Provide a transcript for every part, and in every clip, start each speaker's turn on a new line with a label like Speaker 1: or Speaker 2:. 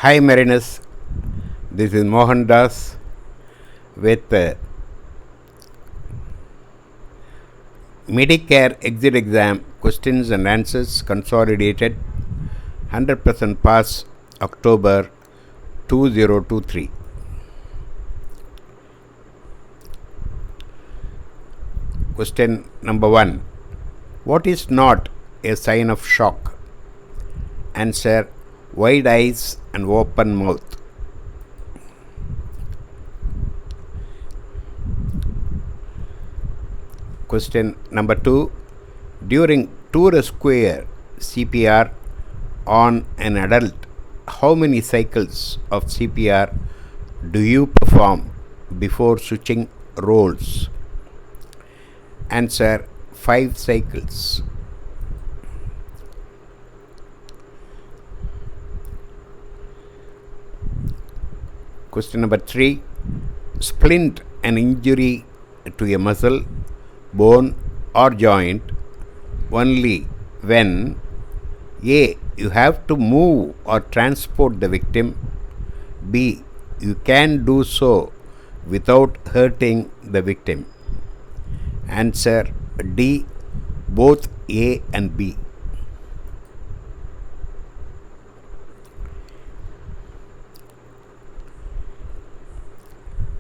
Speaker 1: Hi Marinus, this is Mohan Das with MEDICARE exit exam questions and answers consolidated 100% pass October 2023. Question number 1. What is not a sign of shock? Answer: wide eyes and open mouth. Question number 2. During 2 square CPR on an adult, how many cycles of CPR do you perform before switching roles? Answer: 5 cycles. Question number 3. Splint an injury to a muscle, bone or joint only when A. You have to move or transport the victim. B. You can do so without hurting the victim. Answer D. Both A and B.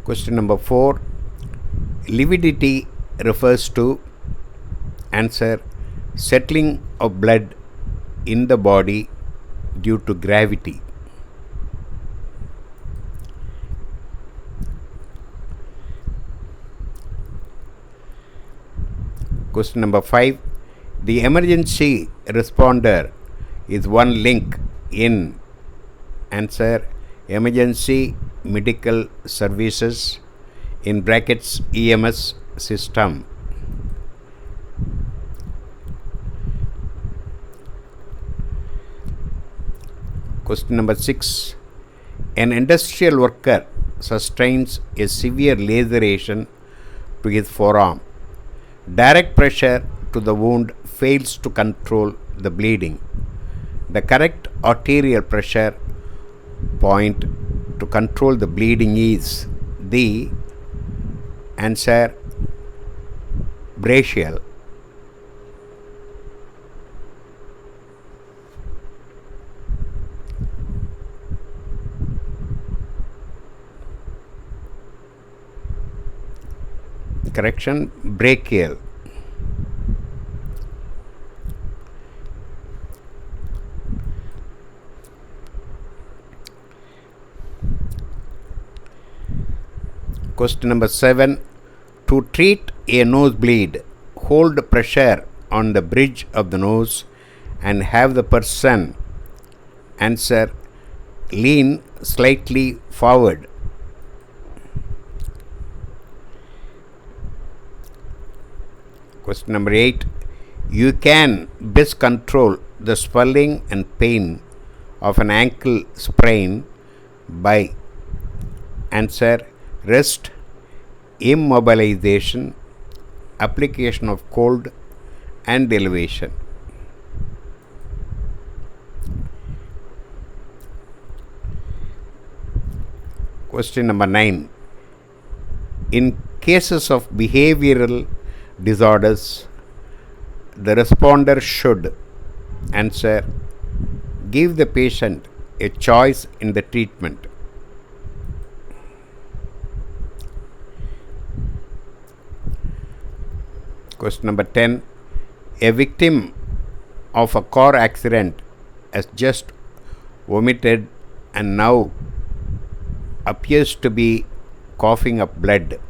Speaker 1: Question number 4. Lividity refers to. Answer: settling of blood in the body due to gravity. Question number 5. The emergency responder is one link in. Answer: emergency medical services in brackets EMS system. Question number 6. An industrial worker sustains a severe laceration to his forearm. Direct pressure to the wound fails to control the bleeding. The correct arterial pressure point to control the bleeding is the. Answer: brachial. Correction: brachial. Question number 7. To treat a nosebleed, hold pressure on the bridge of the nose and have the person. Answer: lean slightly forward. Question number 8. You can best control the swelling and pain of an ankle sprain by. Answer: rest, immobilization, application of cold and elevation. Question number 9. In cases of behavioral disorders, the responder should. Answer: give the patient a choice in the treatment. Question number 10. A victim of a car accident has just vomited and now appears to be coughing up blood.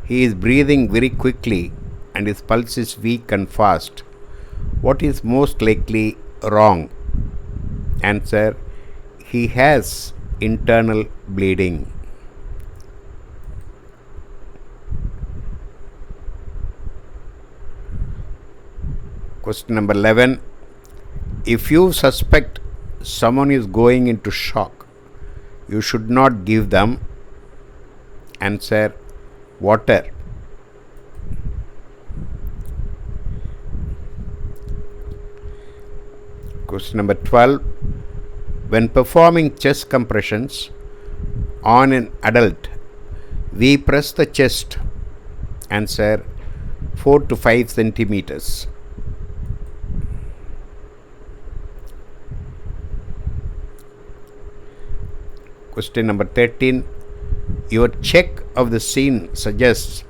Speaker 1: He is breathing very quickly and his pulse is weak and fast. What is most likely wrong? Answer: he has internal bleeding. Question number 11. If you suspect someone is going into shock, you should not give them. Answer: water. Question number 12. When performing chest compressions on an adult, we press the chest. Answer: 4 to 5 centimeters. Question number 13. Your check of the scene suggests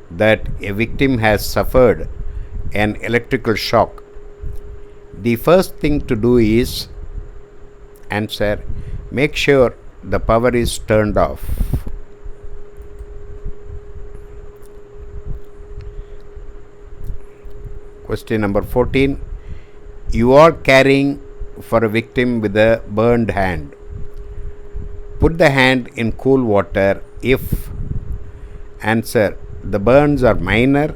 Speaker 1: that a victim has suffered an electrical shock. The first thing to do is: answer: make sure the power is turned off. Question number 14. You are caring for a victim with a burned hand. Put the hand in cool water if: answer: the burns are minor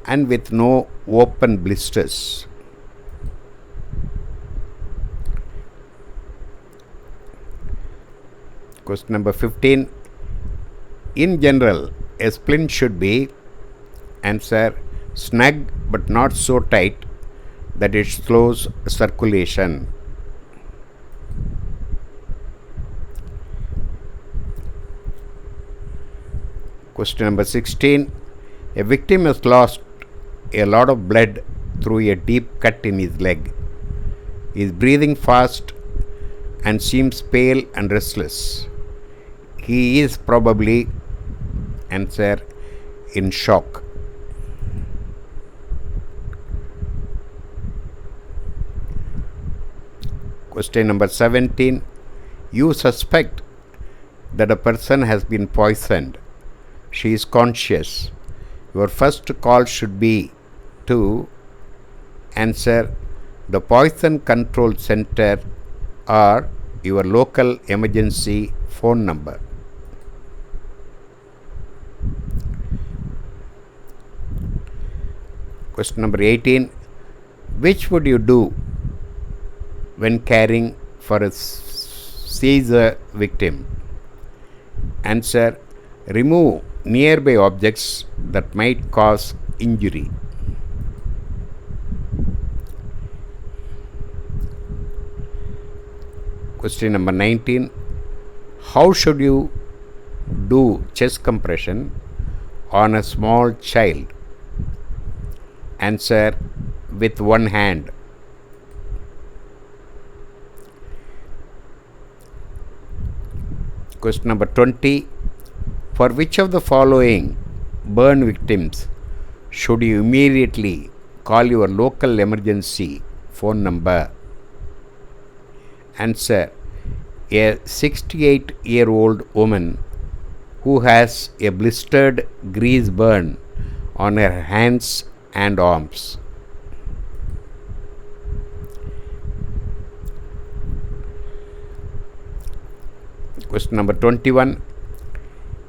Speaker 1: and with no open blisters. Question number 15. In general, a splint should be: answer: snug but not so tight that it slows circulation. Question number 16. A victim has lost a lot of blood through a deep cut in his leg. He is breathing fast and seems pale and restless. He is probably: answer: in shock. Question number 17. You suspect that a person has been poisoned. She is conscious. Your first call should be to: answer: the poison control center or your local emergency phone number. Question number 18. Which would you do when caring for a seizure victim? Answer: remove nearby objects that might cause injury. Question number 19. How should you do chest compression on a small child? Answer: with one hand. Question number 20. For which of the following burn victims should you immediately call your local emergency phone number? Answer: a 68-year-old woman who has a blistered grease burn on her hands and arms. Question number 21.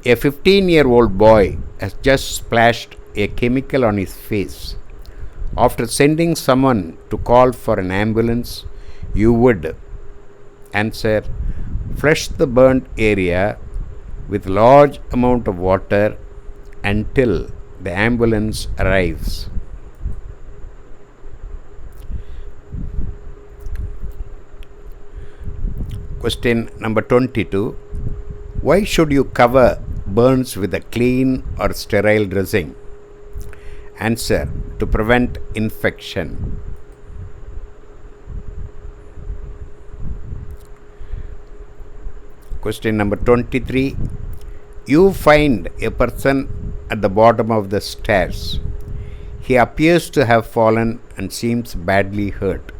Speaker 1: A 15-year-old boy has just splashed a chemical on his face. After sending someone to call for an ambulance, you would: answer: flush the burnt area with large amount of water until the ambulance arrives. Question number 22. Why should you cover burns with a clean or sterile dressing? Answer: to prevent infection. Question number 23. You find a person at the bottom of the stairs. He appears to have fallen and seems badly hurt.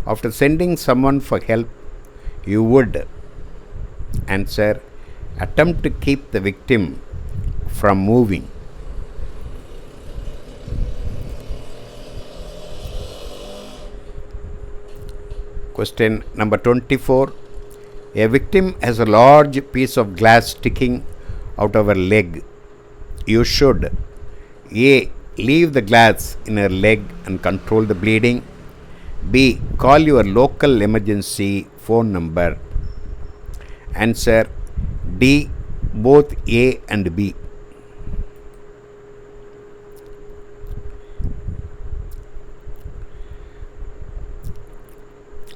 Speaker 1: After sending someone for help, you would: answer: attempt to keep the victim from moving. Question number 24. A victim has a large piece of glass sticking out of her leg. You should: A. leave the glass in her leg and control the bleeding. B. call your local emergency phone number. Answer: D. both A and B.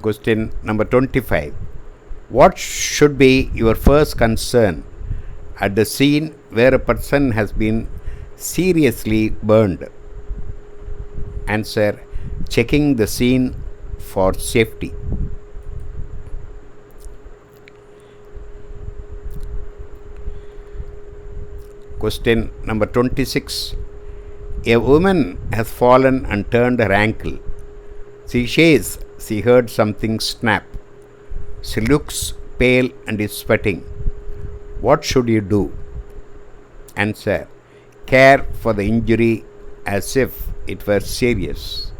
Speaker 1: Question number 25. What should be your first concern at the scene where a person has been seriously burned? Answer: checking the scene for safety. Question number 26. A woman has fallen and turned her ankle. She says she heard something snap. She looks pale and is sweating. What should you do? Answer: care for the injury as if it were serious.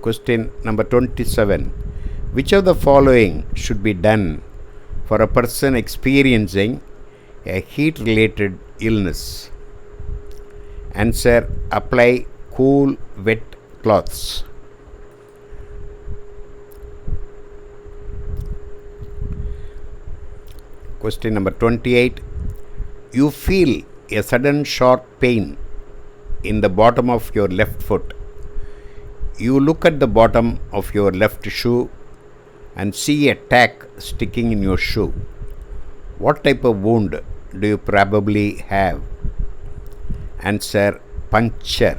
Speaker 1: Question number 27. Which of the following should be done for a person experiencing a heat related illness? Answer: apply cool, wet cloths. Question number 28. You feel a sudden sharp pain in the bottom of your left foot. You look at the bottom of your left shoe and see a tack sticking in your shoe. What type of wound do you probably have? Answer: puncture.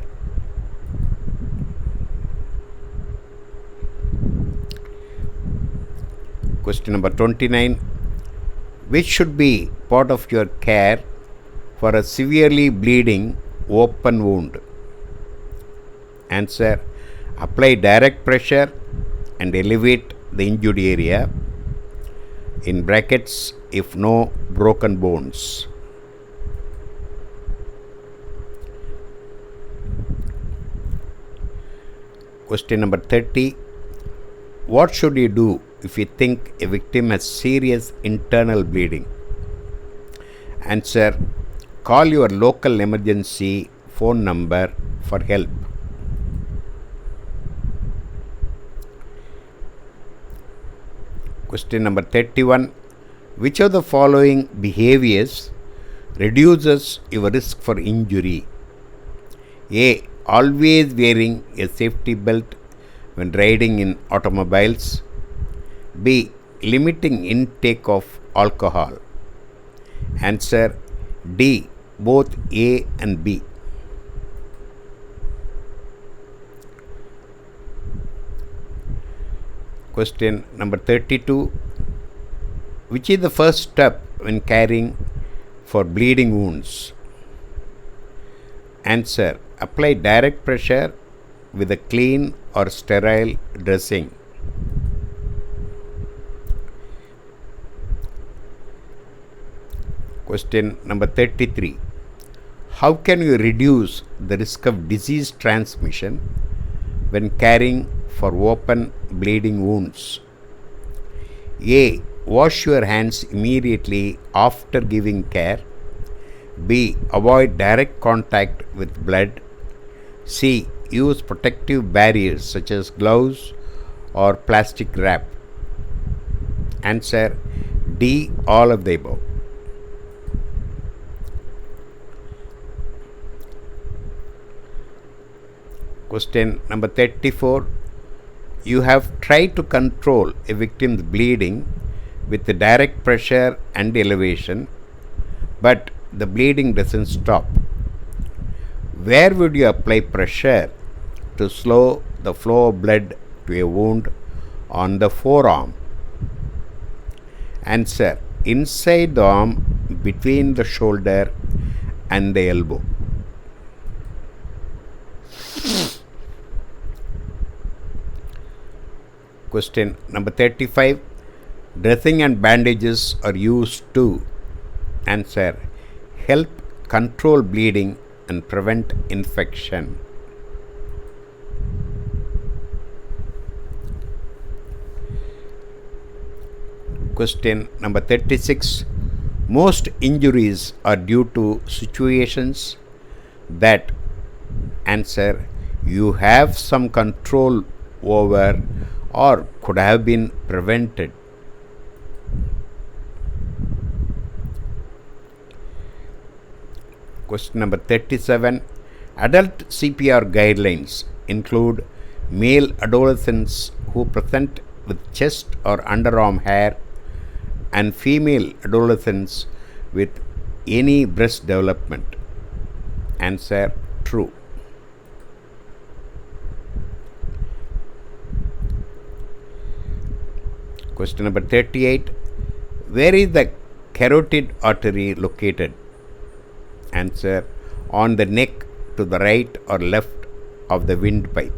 Speaker 1: Question number 29. Which should be part of your care for a severely bleeding open wound? Answer: apply direct pressure and elevate the injured area, in brackets, if no broken bones. Question number 30. What should you do if you think a victim has serious internal bleeding? Answer: call your local emergency phone number for help. Question number 31. Which of the following behaviors reduces your risk for injury? A. Always wearing a safety belt when riding in automobiles. B. Limiting intake of alcohol. Answer: D. Both A and B. Question number 32. Which is the first step when caring for bleeding wounds? Answer: apply direct pressure with a clean or sterile dressing. Question number 33. How can you reduce the risk of disease transmission when caring for open bleeding wounds? A. Wash your hands immediately after giving care. B. Avoid direct contact with blood. C. Use protective barriers such as gloves or plastic wrap. Answer: D. All of the above. Question number 34. You have tried to control a victim's bleeding with the direct pressure and elevation, but the bleeding doesn't stop. Where would you apply pressure to slow the flow of blood to a wound on the forearm? Answer: inside the arm between the shoulder and the elbow. Question number 35. Dressing and bandages are used to. Answer: help control bleeding and prevent infection. Question number 36. Most injuries are due to situations that, answer, you have some control over or could have been prevented. Question number 37. Adult CPR guidelines include male adolescents who present with chest or underarm hair and female adolescents with any breast development. Answer: true. Question number 38. Where is the carotid artery located? Answer: on the neck to the right or left of the windpipe.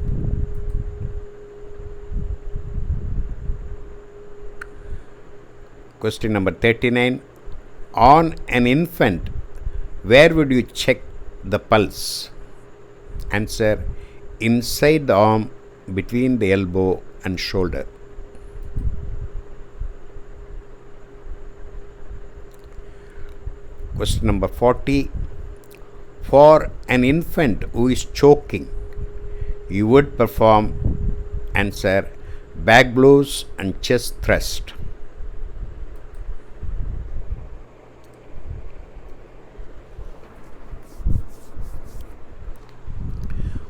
Speaker 1: Question number 39. On an infant, where would you check the pulse? Answer: inside the arm between the elbow and shoulder. Question number 40. For an infant who is choking, you would perform, answer, back blows and chest thrust.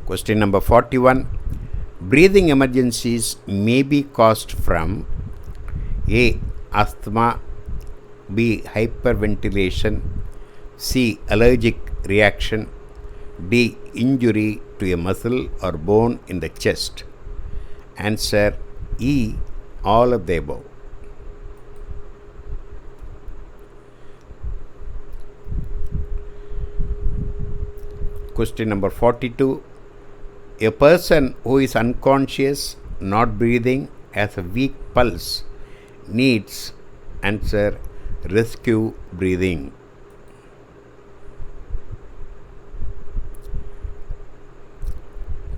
Speaker 1: Question number 41. Breathing emergencies may be caused from A. Asthma, B. Hyperventilation, C. Allergic reaction, D. Injury to a muscle or bone in the chest. Answer: E. All of the above. Question number 42. A person who is unconscious, not breathing, has a weak pulse, needs, answer, rescue breathing.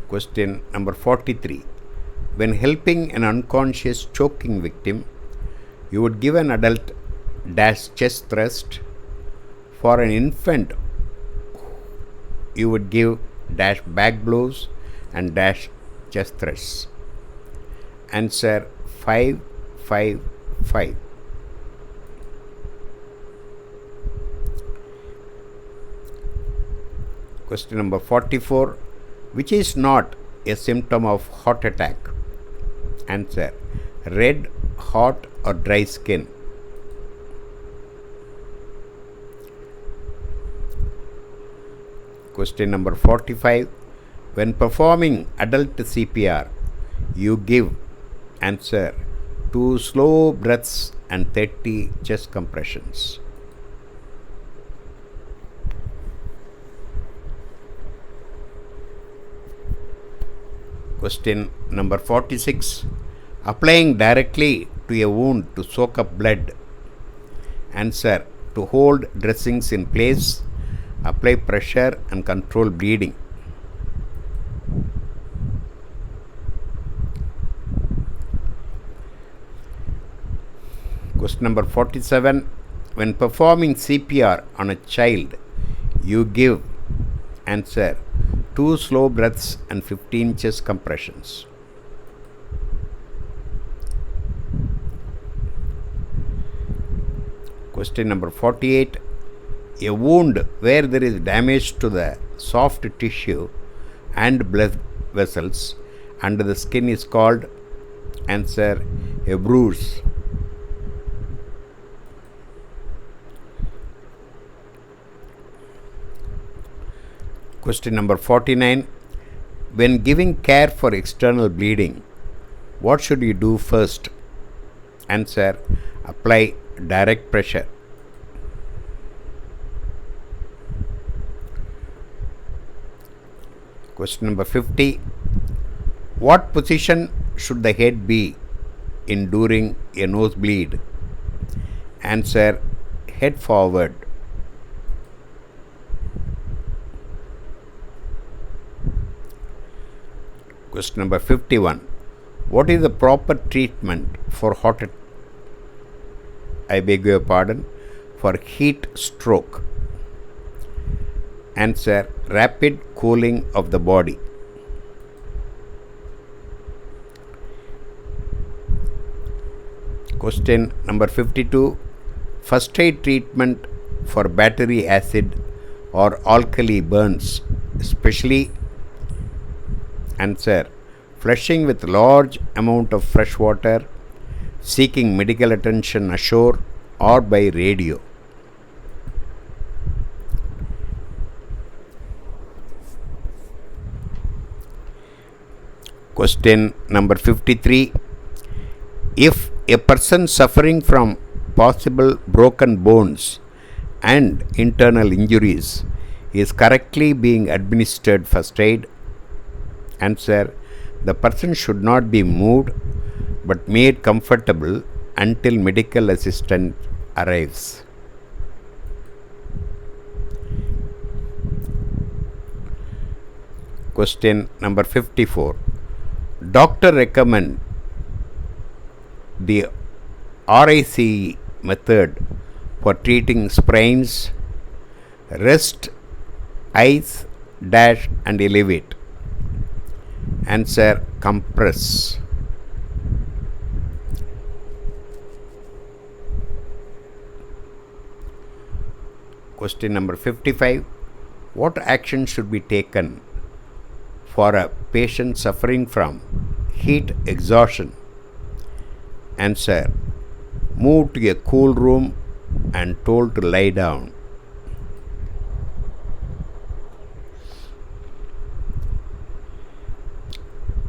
Speaker 1: Question number 43. When helping an unconscious choking victim, you would give an adult dash chest thrust. For an infant, you would give dash back blows and dash chest thrusts. Answer: 5, 5, 5. Question number 44. Which is not a symptom of heart attack? Answer: red, hot or dry skin. Question number 45. When performing adult CPR, you give, answer, 2 slow breaths and 30 chest compressions. Question number 46. Applying directly to a wound to soak up blood. Answer: to hold dressings in place, apply pressure and control bleeding. Question number 47. When performing CPR on a child, you give, answer, 2 slow breaths and 15 chest compressions. Question number 48. A wound where there is damage to the soft tissue and blood vessels under the skin is called, answer, a bruise. Question number 49. When giving care for external bleeding, what should you do first? Answer: apply direct pressure. Question number 50. What position should the head be in during a nosebleed? Answer: head forward. Question number 51. What is the proper treatment for for heat stroke? Answer: rapid cooling of the body. Question number 52. First aid treatment for battery acid or alkali burns, especially answer flushing with large amount of fresh water, seeking medical attention ashore or by radio. Question number 53. If a person suffering from possible broken bones and internal injuries is correctly being administered first aid, answer the person should not be moved but made comfortable until medical assistance arrives. Question number 54. Doctor recommend the RICE method for treating sprains: rest, ice, dash and elevate. Answer compress. Question number 55. What action should be taken for a patient suffering from heat exhaustion? Answer: move to a cool room and told to lie down.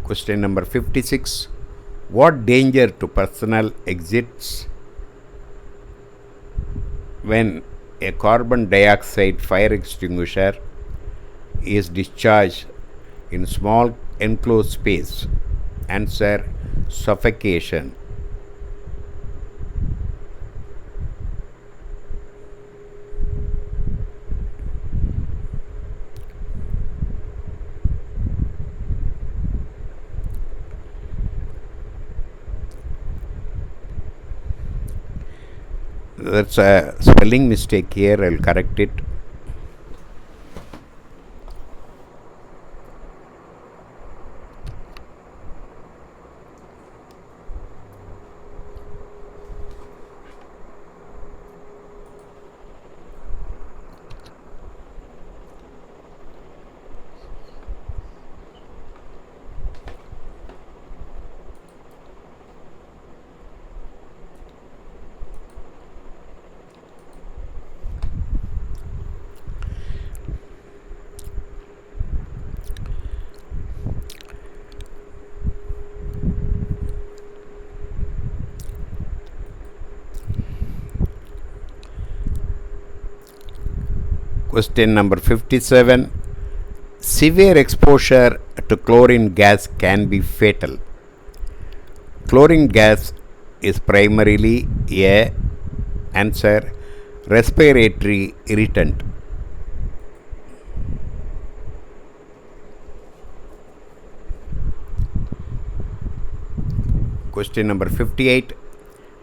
Speaker 1: Question number 56. What danger to personnel exists when a carbon dioxide fire extinguisher is discharged in small enclosed space? Answer: suffocation. That's a spelling mistake here. I'll correct it. Question number 57. Severe exposure to chlorine gas can be fatal. Chlorine gas is primarily a answer respiratory irritant. Question number 58.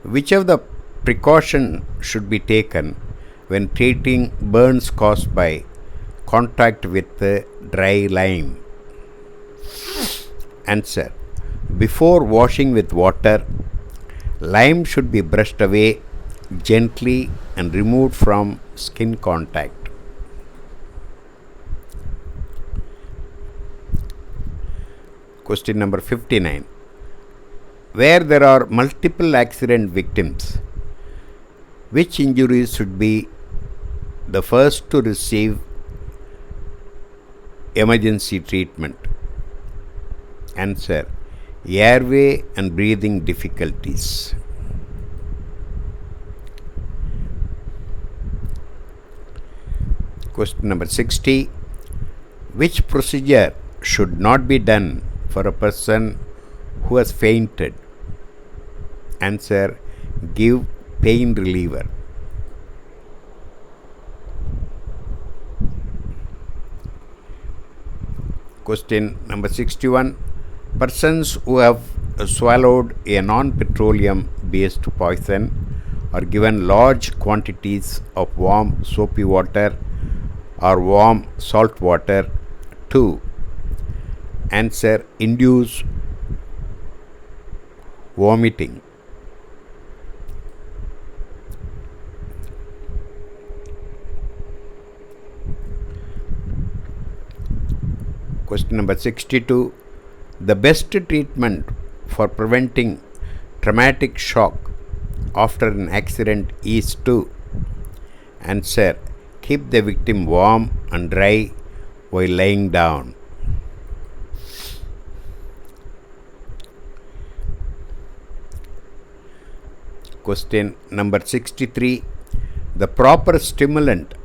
Speaker 1: Which of the precaution should be taken when treating burns caused by contact with dry lime? Answer: before washing with water, lime should be brushed away gently and removed from skin contact. Question number 59. Where there are multiple accident victims, which injuries should be the first to receive emergency treatment? Answer: airway and breathing difficulties. Question number 60. Which procedure should not be done for a person who has fainted? Answer: give pain reliever. Question number 61. Persons who have swallowed a non-petroleum based poison are given large quantities of warm soapy water or warm salt water to answer induce vomiting. Question number 62. The best treatment for preventing traumatic shock after an accident is to answer. Keep the victim warm and dry while lying down. Question number 63. The proper stimulant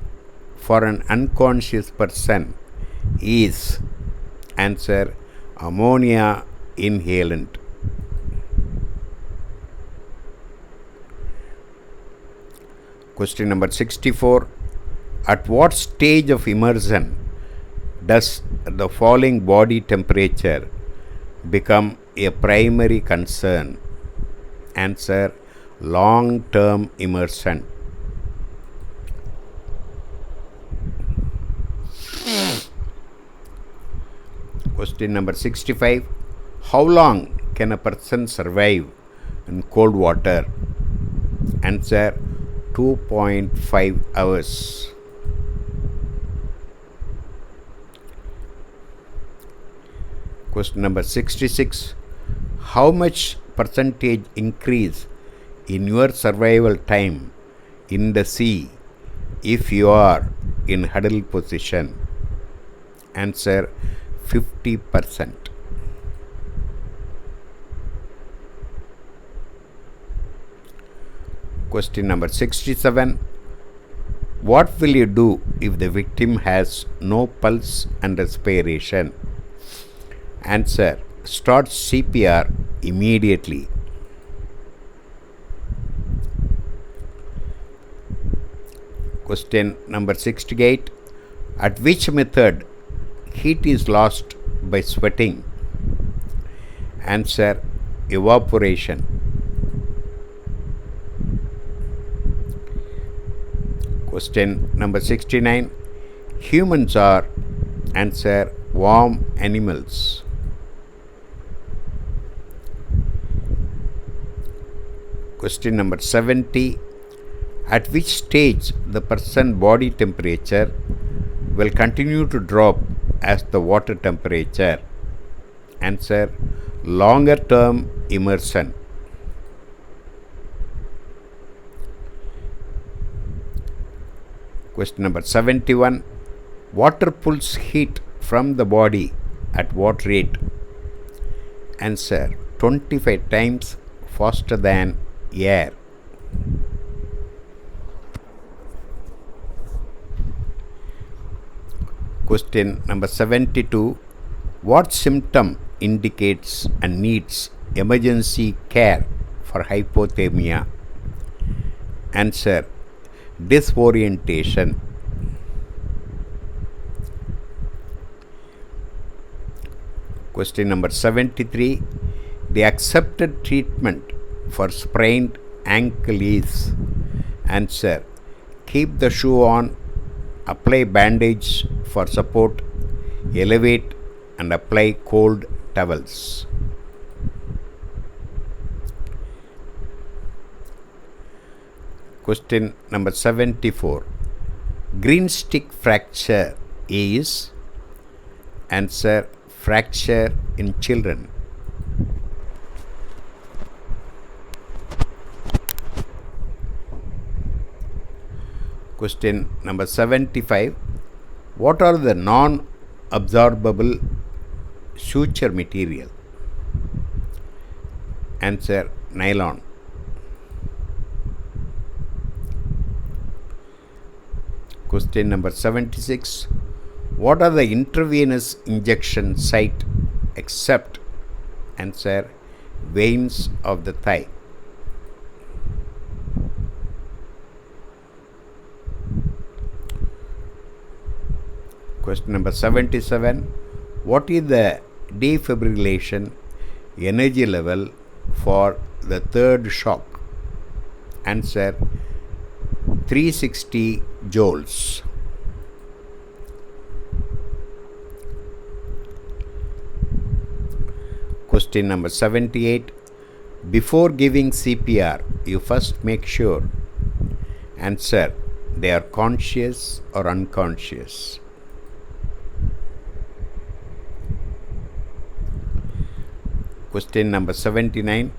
Speaker 1: for an unconscious person is answer ammonia inhalant. Question number 64. At what stage of immersion does the falling body temperature become a primary concern? Answer long-term immersion. Question number 65. How long can a person survive in cold water? Answer 2.5 hours. Question number 66. How much percentage increase in your survival time in the sea if you are in huddle position? Answer 50%. Question number 67. What will you do if the victim has no pulse and respiration? Answer. Start CPR immediately. Question number 68. At which method heat is lost by sweating? Answer. Evaporation. Question number 69. Humans are answer warm animals. Question number 70. At which stage the person body temperature will continue to drop as the water temperature? Answer. Longer term immersion. Question number 71. Water pulls heat from the body at what rate? Answer. 25 times faster than air. Question number 72. What symptom indicates and needs emergency care for hypothermia? Answer. Disorientation. Question number 73. The accepted treatment for sprained ankle is? Answer. Keep the shoe on, apply bandage for support, elevate and apply cold towels. Question number 74. Green stick fracture is? Answer. Fracture in children. Question number 75. What are the non-absorbable suture material? Answer. Nylon. Question number 76. What are the intravenous injection site except? Answer. Veins of the thigh. Question number 77. What is the defibrillation energy level for the third shock? Answer. 360 joules. Question number 78. Before giving CPR, you first make sure. Answer. They are conscious or unconscious. Question number 79.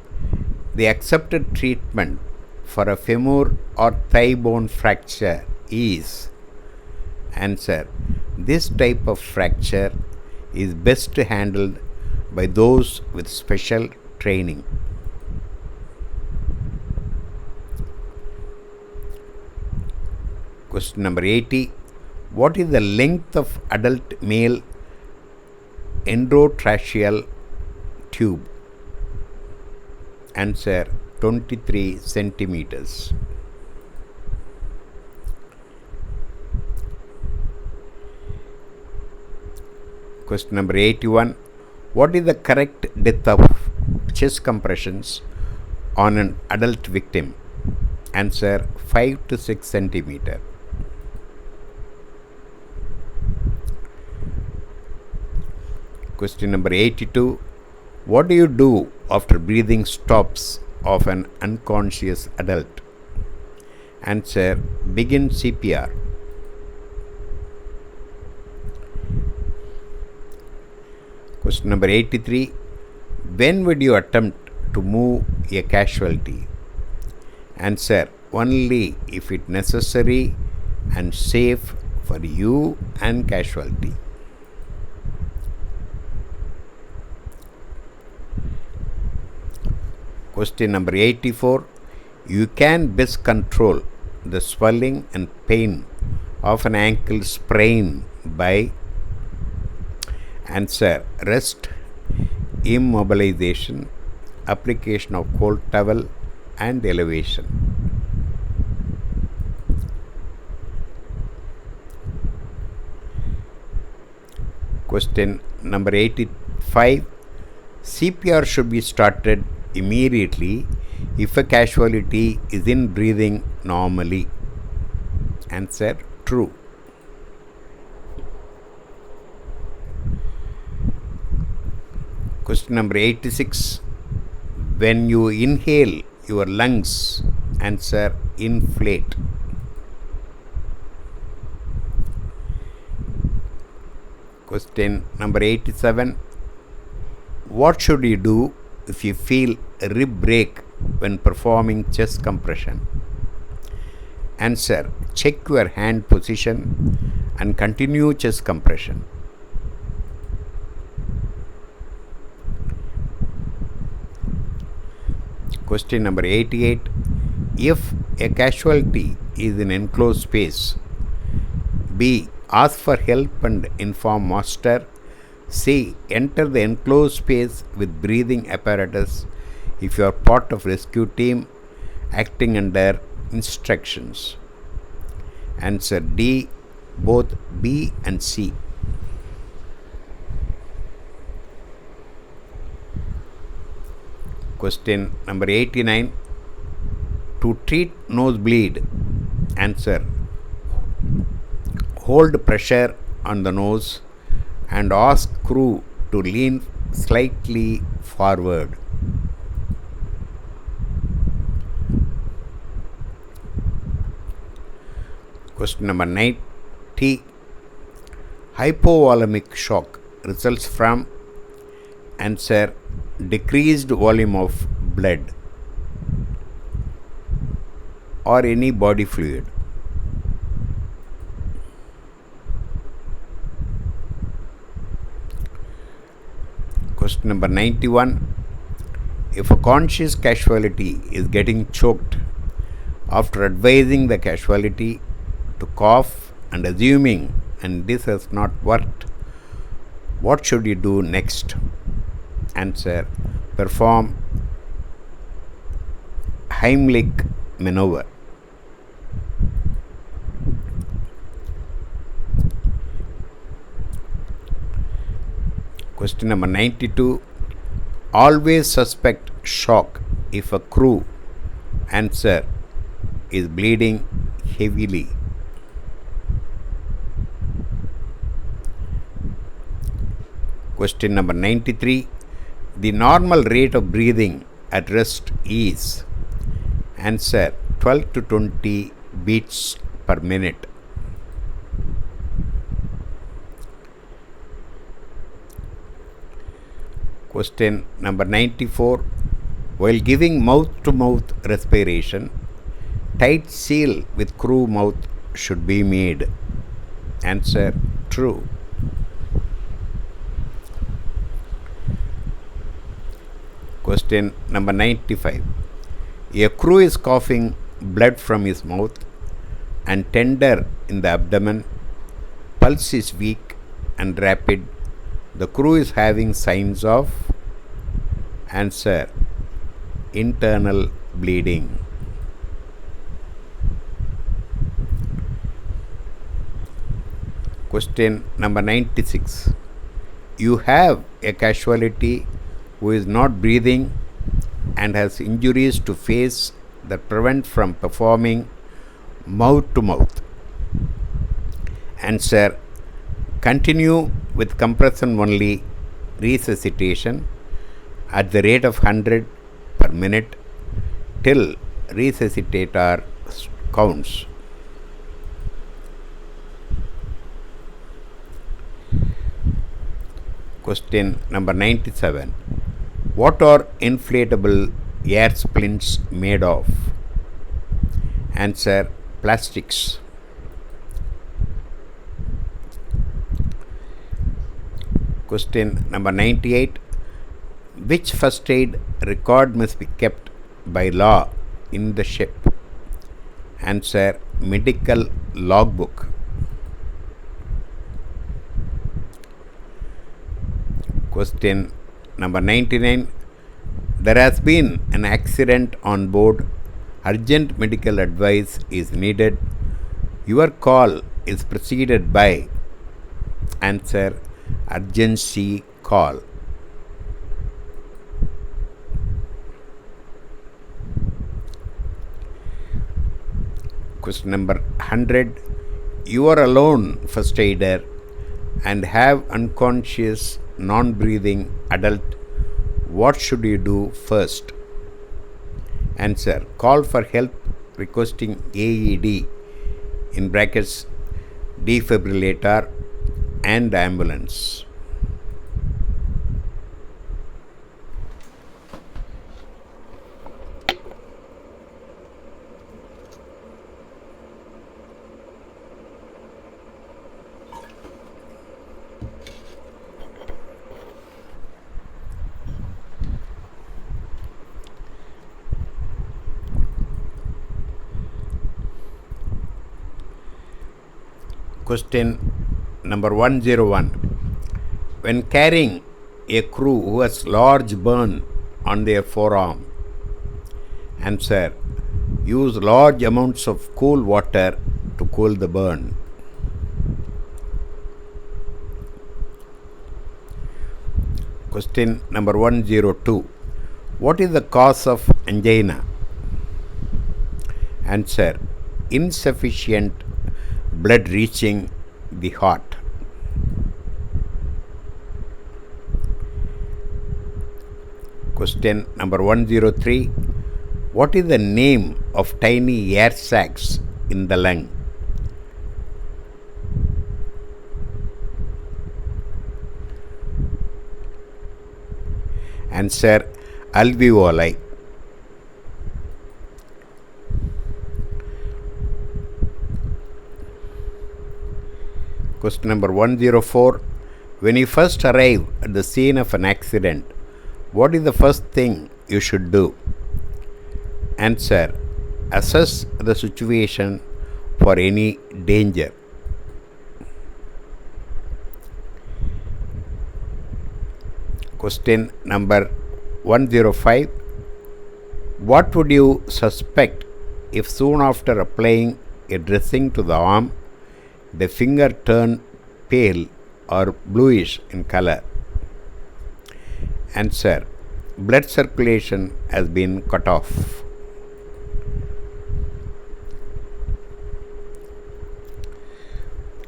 Speaker 1: The accepted treatment for a femur or thigh bone fracture is. Answer. This type of fracture is best handled by those with special training. Question number 80. What is the length of adult male endotracheal tube? Answer. 23 centimeters. Question number 81. What is the correct depth of chest compressions on an adult victim? Answer. 5 to 6 centimeter. Question number 82. What do you do after breathing stops of an unconscious adult? Answer. Begin CPR. Question number 83. When would you attempt to move a casualty? Answer. Only if it necessary and safe for you and casualty. Question number 84. You can best control the swelling and pain of an ankle sprain by. Answer. Rest, immobilization, application of cold towel and elevation. Question number 85. CPR should be started immediately if a casualty is in breathing normally. Answer. True. Question number 86. When you inhale, your lungs. Answer. Inflate. Question number 87. What should you do if you feel a rib break when performing chest compression? Answer. Check your hand position and continue chest compression. Question number 88. If a casualty is in enclosed space, B. Ask for help and inform master. C. Enter the enclosed space with breathing apparatus if you are part of rescue team acting under instructions. Answer. D. Both B and C. Question number 89. To treat nosebleed. Answer. Hold pressure on the nose and ask crew to lean slightly forward. Question number 90. Hypovolemic shock results from. Answer. Decreased volume of blood or any body fluid. Question number 91. If a conscious casualty is getting choked, after advising the casualty to cough and assuming and this has not worked, what should you do next? Answer. Perform Heimlich maneuver. Question number 92. Always suspect shock if a crew. Answer. Is bleeding heavily. Question number 93. The normal rate of breathing at rest is. Answer. 12 to 20 beats per minute. Question number 94. While giving mouth to mouth respiration, tight seal with crew mouth should be made. Answer: true. Question number 95. A crew is coughing blood from his mouth and tender in the abdomen. Pulse is weak and rapid. The crew is having signs of. Answer: internal bleeding. Question number 96. You have a casualty who is not breathing and has injuries to face that prevent from performing mouth to mouth. Answer: continue with compression only resuscitation at the rate of 100 per minute till resuscitator counts. Question number 97. What are inflatable air splints made of? Answer: plastics. Question number 98. Which first aid record must be kept by law in the ship? Answer: medical logbook. Question number 99. There has been an accident on board. Urgent medical advice is needed. Your call is preceded by. Answer: urgency call. Question number 100. You are alone first aider and have unconscious non-breathing adult. What should you do first? Answer: call for help requesting AED in brackets defibrillator and ambulance. Question number 101. When carrying a crew who has large burn on their forearm. Answer: use large amounts of cool water to cool the burn. Question number 102. What is the cause of angina? Answer: insufficient blood reaching the heart. Question number 103. What is the name of tiny air sacs in the lung? Answer: alveoli. Question number 104. When you first arrive at the scene of an accident, what is the first thing you should do? Answer: assess the situation for any danger. Question number 105. What would you suspect if soon after applying a dressing to the arm, the finger turned pale or bluish in color? Answer: blood circulation has been cut off.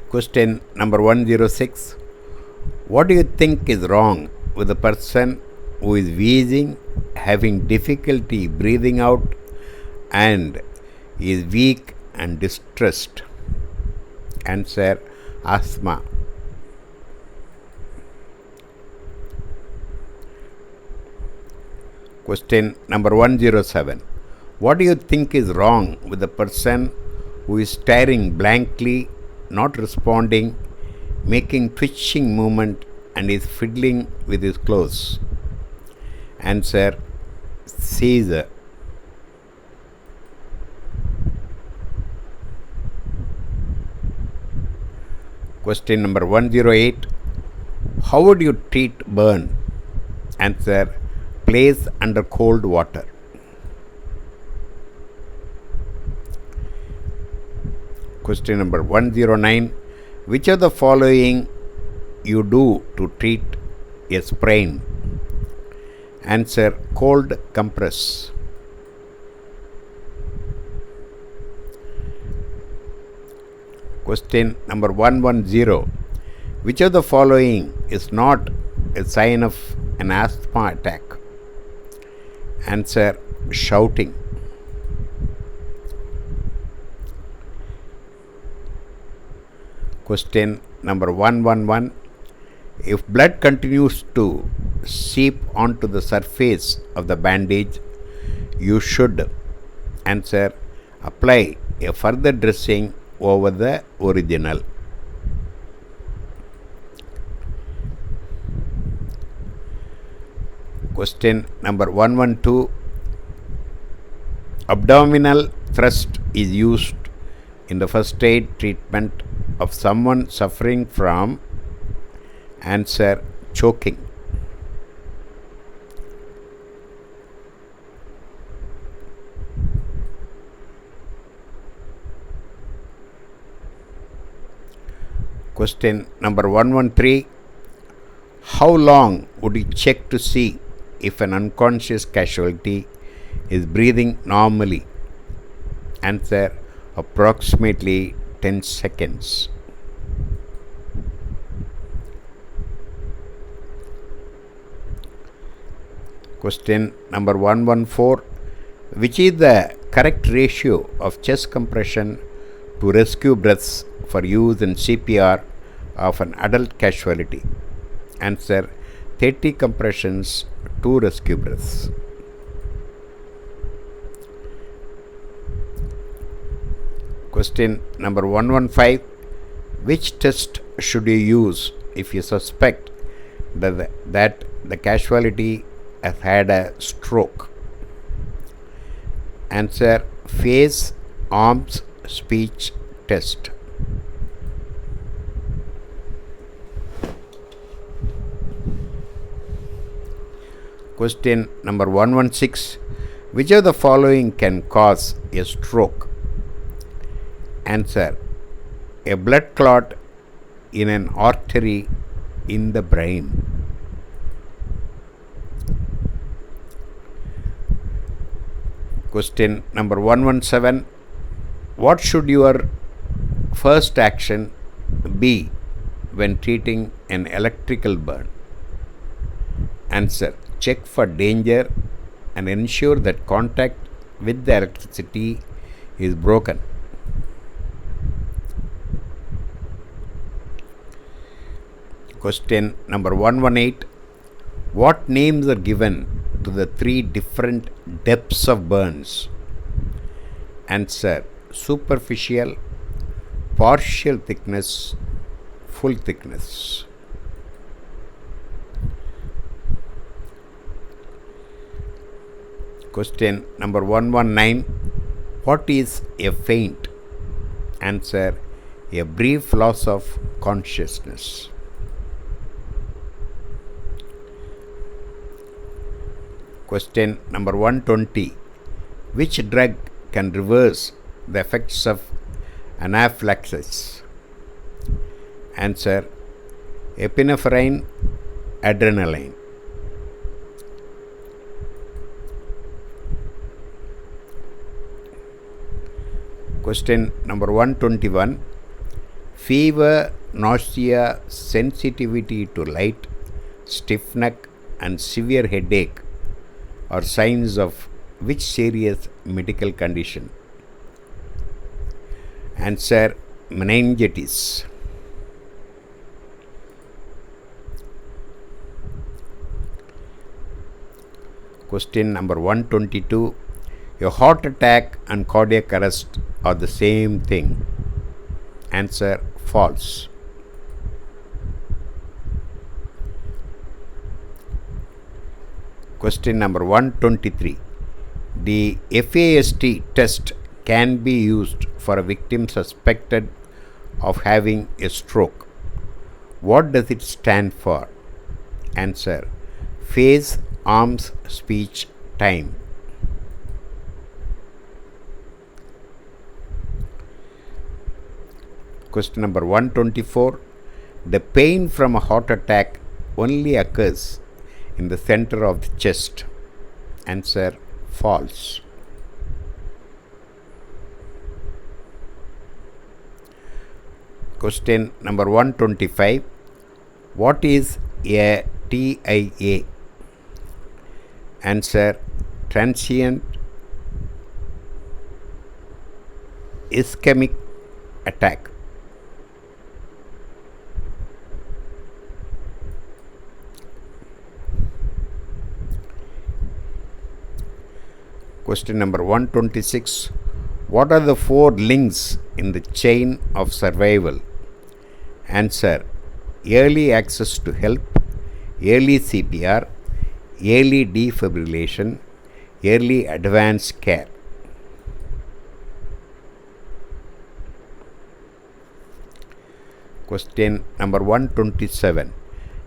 Speaker 1: Question number 106. What do you think is wrong with a person who is wheezing, having difficulty breathing out, and is weak and distressed? Answer: asthma. Question number 107. What do you think is wrong with the person who is staring blankly, not responding, making twitching movement and is fiddling with his clothes? Answer: seizure. Question number 108. How would you treat burn? Answer: place under cold water. Question number 109. Which of the following you do to treat a sprain? Answer: cold compress. Question number 110. Which of the following is not a sign of an asthma attack? Answer: shouting. Question number 111. If blood continues to seep onto the surface of the bandage, you should. Answer: apply a further dressing over the original. Question number 112. Abdominal thrust is used in the first aid treatment of someone suffering from. Answer: choking. Question number 113. How long would you check to see if an unconscious casualty is breathing normally? Answer: approximately 10 seconds. Question number 114. Which is the correct ratio of chest compression to rescue breaths for use in CPR of an adult casualty? Answer: 30 compressions, 2 rescue breaths. Question number 115. Which test should you use if you suspect that the casualty has had a stroke? Answer: face, arms, speech test. Question number 116. Which of the following can cause a stroke? Answer: a blood clot in an artery in the brain. Question number 117. What should your first action be when treating an electrical burn? Answer: check for danger and ensure that contact with the electricity is broken. Question number 118. What names are given to the 3 different depths of burns? Answer: superficial, partial thickness, full thickness. Question number 119. What is a faint? Answer: a brief loss of consciousness. Question number 120. Which drug can reverse the effects of anaphylaxis? Answer: epinephrine, adrenaline. Question number 121. Fever, nausea, sensitivity to light, stiff neck and severe headache are signs of which serious medical condition? Answer: meningitis. Question number 122. A heart attack and cardiac arrest are the same thing. Answer: false. Question number 123. The FAST test can be used for a victim suspected of having a stroke. What does it stand for? Answer: face, arms, speech, time. Question number 124. The pain from a heart attack only occurs in the center of the chest. Answer: false. Question number 125. What is a TIA? Answer: transient ischemic attack. Question number 126. What are the 4 links in the chain of survival? Answer: early access to help, early CPR, early defibrillation, early advanced care. Question number 127.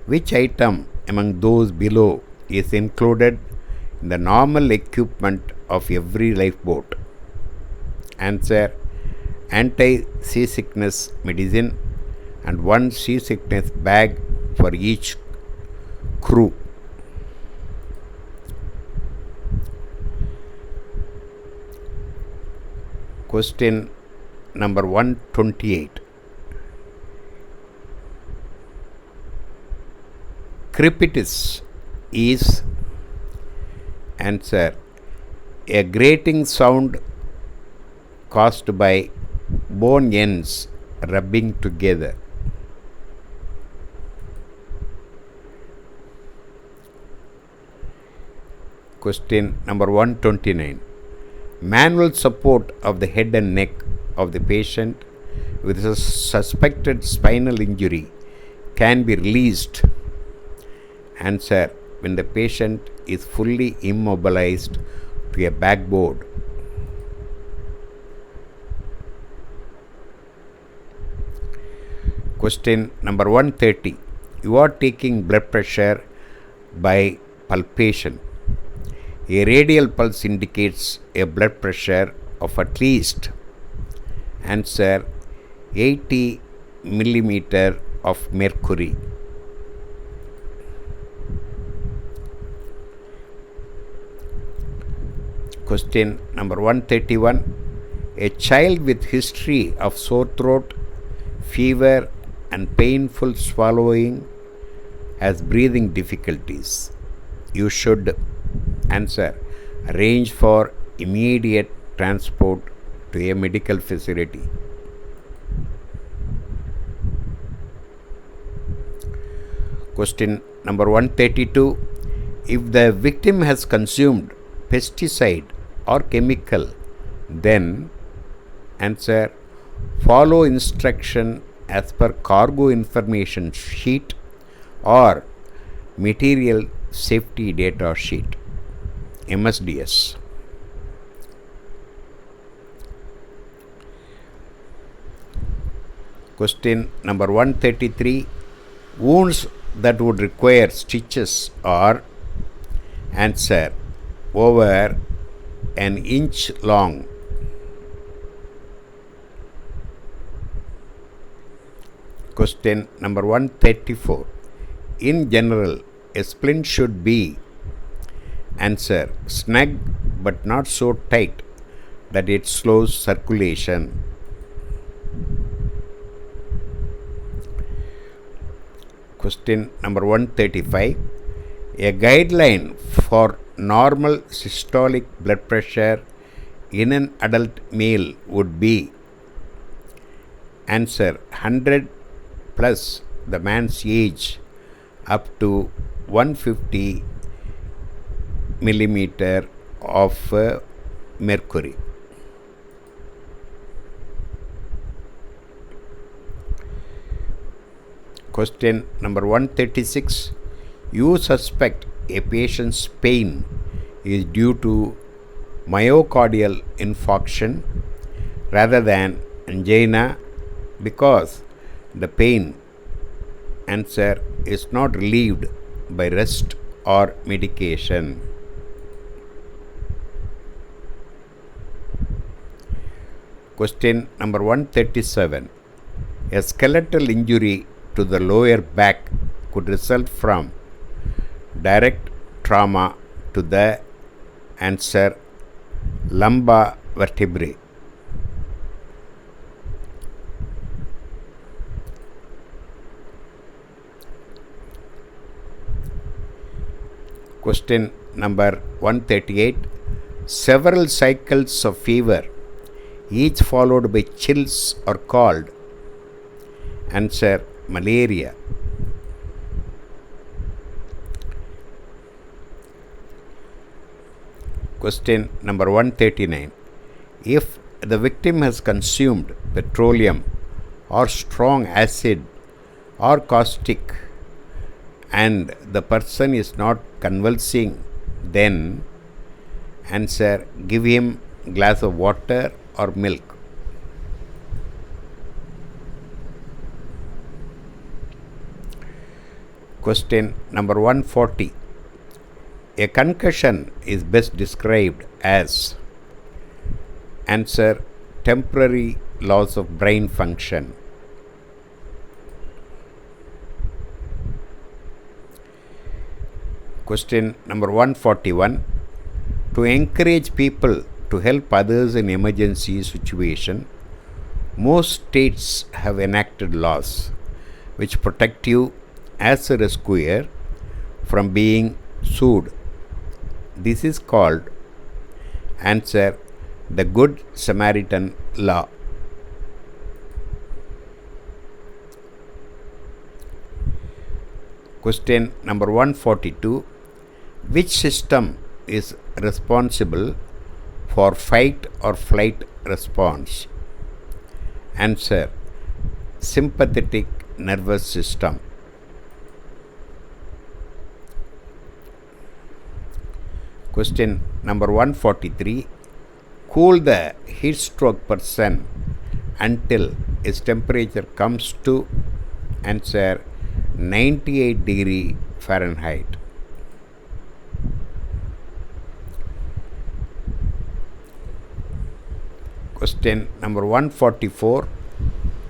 Speaker 1: Which item among those below is included in the normal equipment of every lifeboat? Answer: anti-seasickness medicine and 1 seasickness bag for each crew. Question number 128. Crepitus is? Answer: a grating sound caused by bone ends rubbing together. Question number 129. Manual support of the head and neck of the patient with a suspected spinal injury can be released. Answer: when the patient is fully immobilized to a backboard. Question number 130. You are taking blood pressure by palpation. A radial pulse indicates a blood pressure of at least. Answer: 80 millimeter of mercury. Question number 131. A child with history of sore throat, fever and painful swallowing has breathing difficulties. You should. Answer: arrange for immediate transport to a medical facility. Question number 132. If the victim has consumed pesticide or chemical, then answer: follow instruction as per cargo information sheet or material safety data sheet, MSDS. Question number 133. Wounds that would require stitches are? Answer: over an inch long. Question number 134. In general, a splint should be? Answer: snug but not so tight that it slows circulation. Question number 135. A guideline for normal systolic blood pressure in an adult male would be? Answer: 100 plus the man's age up to 150 millimeter of mercury. Question number 136. You suspect a patient's pain is due to myocardial infarction rather than angina because the pain, answer, is not relieved by rest or medication. Question number 137. A skeletal injury to the lower back could result from direct trauma to the, answer, lumbar vertebrae. Question number 138. Several cycles of fever, each followed by chills, are called, answer, malaria. Question number 139. If the victim has consumed petroleum or strong acid or caustic and the person is not convulsing, then, answer, give him a glass of water or milk. Question number 140. A concussion is best described as, answer, temporary loss of brain function. Question number 141. To encourage people to help others in emergency situation, most states have enacted laws which protect you as a rescuer from being sued. This is called, answer, the Good Samaritan law. Question number 142. Which system is responsible for fight or flight response? Answer, sympathetic nervous system. Question number 143. Cool the heat stroke person until his temperature comes to, answer, 98 degree Fahrenheit. Question number 144.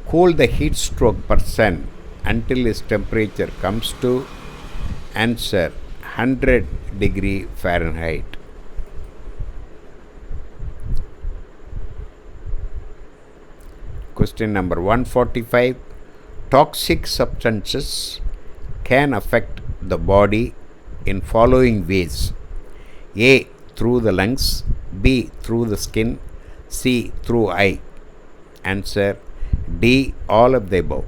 Speaker 1: Cool the heat stroke person until his temperature comes to, answer, 100 degree Fahrenheit. Question number 145. Toxic substances can affect the body in following ways: A, through the lungs, B, through the skin, C, through eye. Answer, D, all of the above.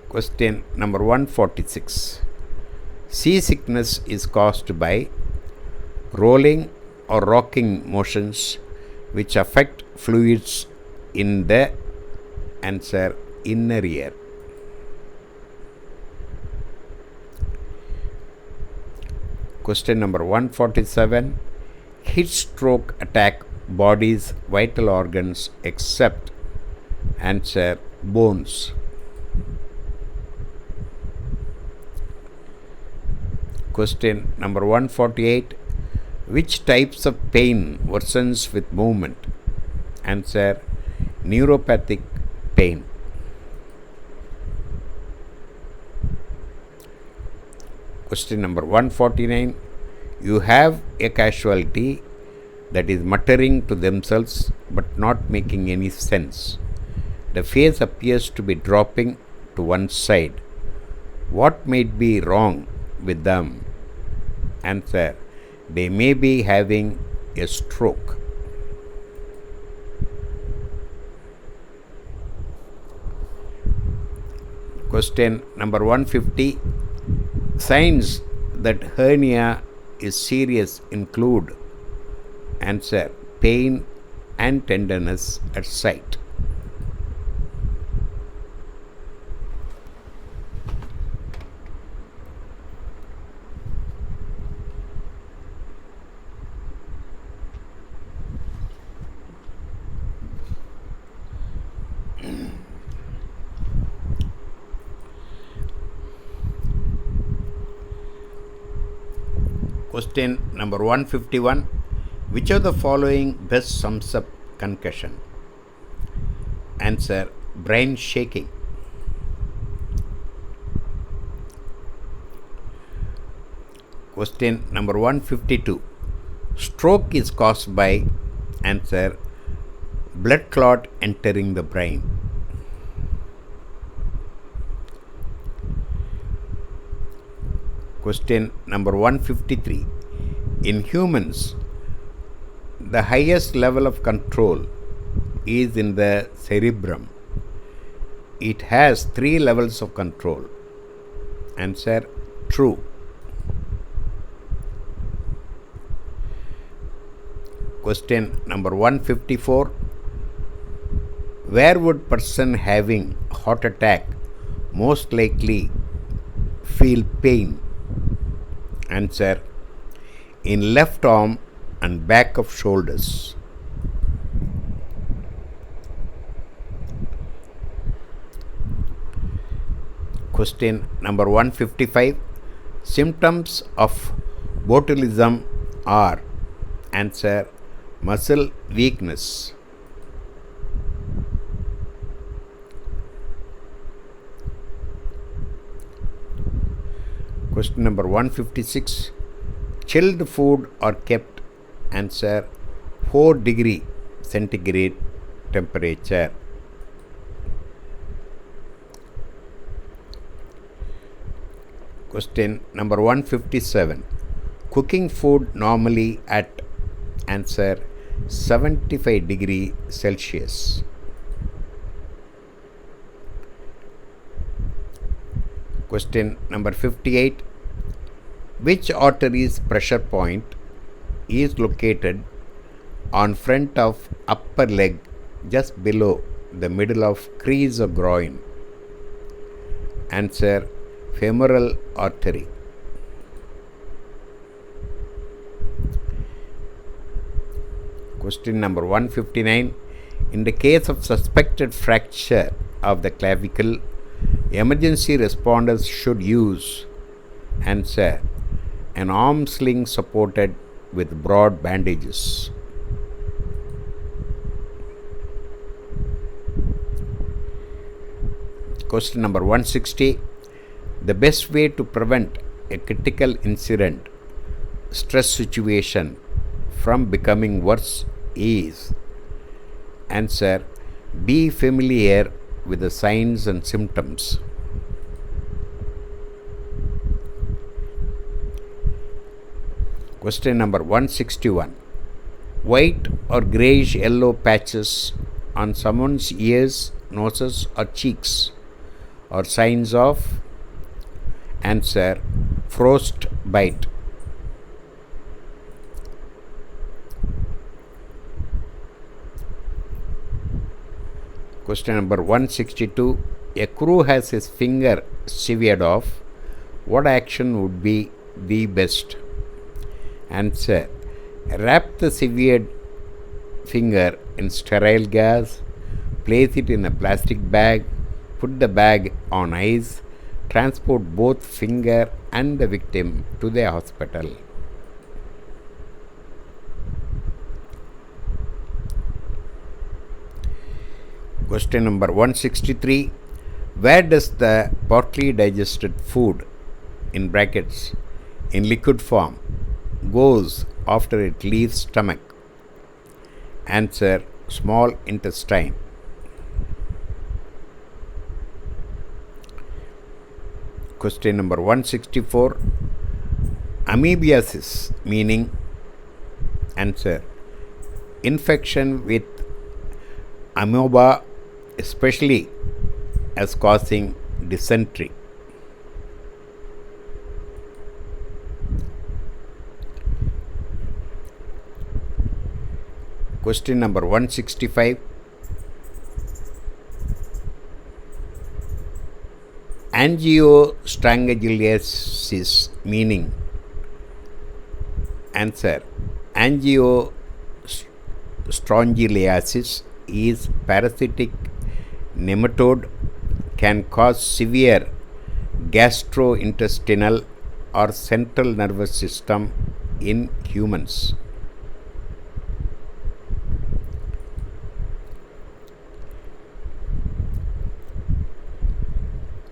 Speaker 1: Question number 146. Seasickness is caused by rolling or rocking motions which affect fluids in the, answer, inner ear. Question number 147. Heat stroke attack body's vital organs except, answer, bones. Question number 148. Which types of pain worsens with movement? Answer, neuropathic pain. Question number 149. You have a casualty that is muttering to themselves but not making any sense. The face appears to be dropping to one side. What might be wrong with them? Answer, they may be having a stroke. Question number 150. Signs that hernia is serious include: answer, pain and tenderness at sight. Question number 151. Which of the following best sums up concussion? Answer, brain shaking. Question number 152. Stroke is caused by: answer, blood clot entering the brain. Question number 153. In humans, the highest level of control is in the cerebrum. It has 3 levels of control. Answer, true. Question number 154. Where would person having heart attack most likely feel pain? Answer, in left arm and back of shoulders. Question number 155. Symptoms of botulism are: answer, muscle weakness. Question number 156. Chilled food are kept: answer, 4 degree centigrade temperature. Question number 157. Cooking food normally at: answer, 75 degree Celsius. Question number 58. Which artery's pressure point is located on front of upper leg just below the middle of crease of groin? Answer, femoral artery. Question number 159. In the case of suspected fracture of the clavicle, emergency responders should use: answer, an arm sling supported with broad bandages. Question number 160. The best way to prevent a critical incident, stress situation from becoming worse is: answer, be familiar with the signs and symptoms. Question number 161. White or greyish yellow patches on someone's ears, noses or cheeks are signs of: answer, frost bite. Question number 162. A crew has his finger severed off. What action would be the best? Answer, wrap the severed finger in sterile gas, place it in a plastic bag, put the bag on ice, transport both finger and the victim to the hospital. Question number 163. Where does the partly digested food, in brackets, in liquid form, goes after it leaves stomach? Answer, small intestine. Question number 164. Amoebiasis meaning? Answer, infection with amoeba, especially as causing dysentery. Question number 165. Angiostrangulation meaning. Answer. Angiostrangulation is parasitic nematode, can cause severe gastrointestinal or central nervous system in humans.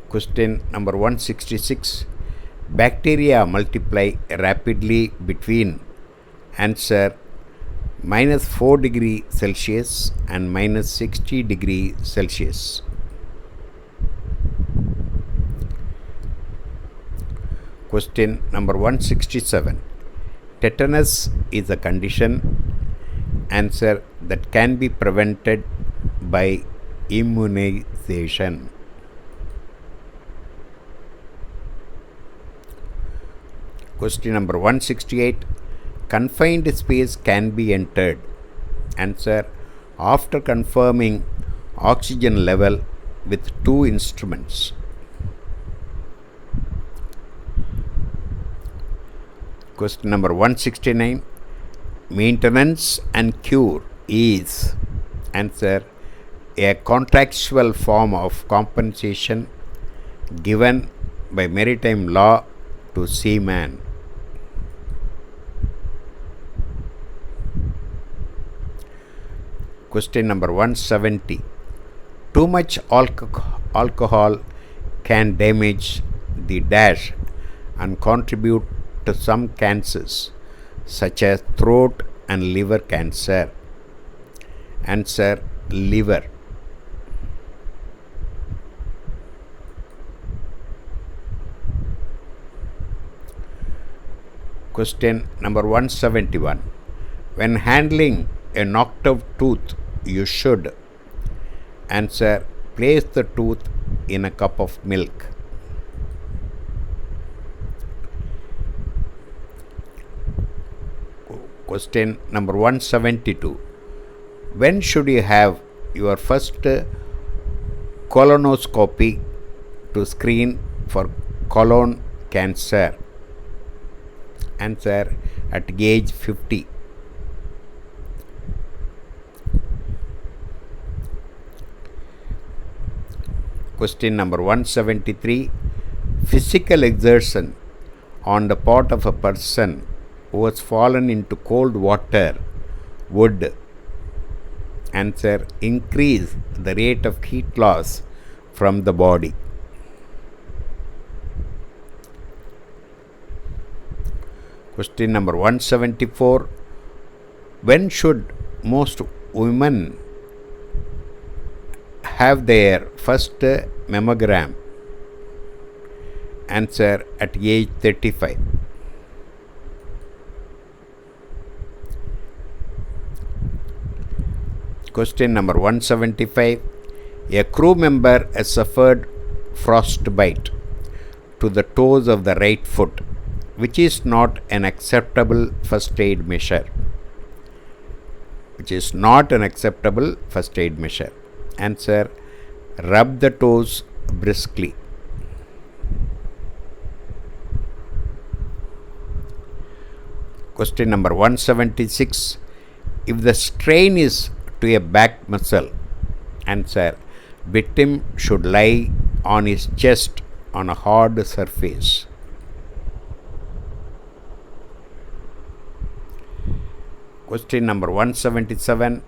Speaker 1: Question number 166. Bacteria multiply rapidly between answer -4 degree Celsius and -60 degree Celsius. Question number 167. Tetanus is a condition answer that can be prevented by immunization. Question number 168. Confined space can be entered. Answer. After confirming oxygen level with 2 instruments. Question number 169. Maintenance and cure is answer a contractual form of compensation given by maritime law to seamen. Question number 170. Too much alcohol can damage the dash and contribute to some cancers such as throat and liver cancer. Answer. Liver. Question number 171. When handling a knocked out tooth, you should answer. Place the tooth in a cup of milk. Question number 172. When should you have your first colonoscopy to screen for colon cancer? Answer. At age 50. Question number 173. Physical exertion on the part of a person who has fallen into cold water would answer. Increase the rate of heat loss from the body. Question number 174. When should most women have their first mammogram? Answer. At age 35. Question number 175. A crew member has suffered frostbite to the toes of the right foot, which is not an acceptable first aid measure. Answer. Rub the toes briskly. Question number 176. If the strain is to a back muscle, answer. Victim should lie on his chest on a hard surface. Question number 177.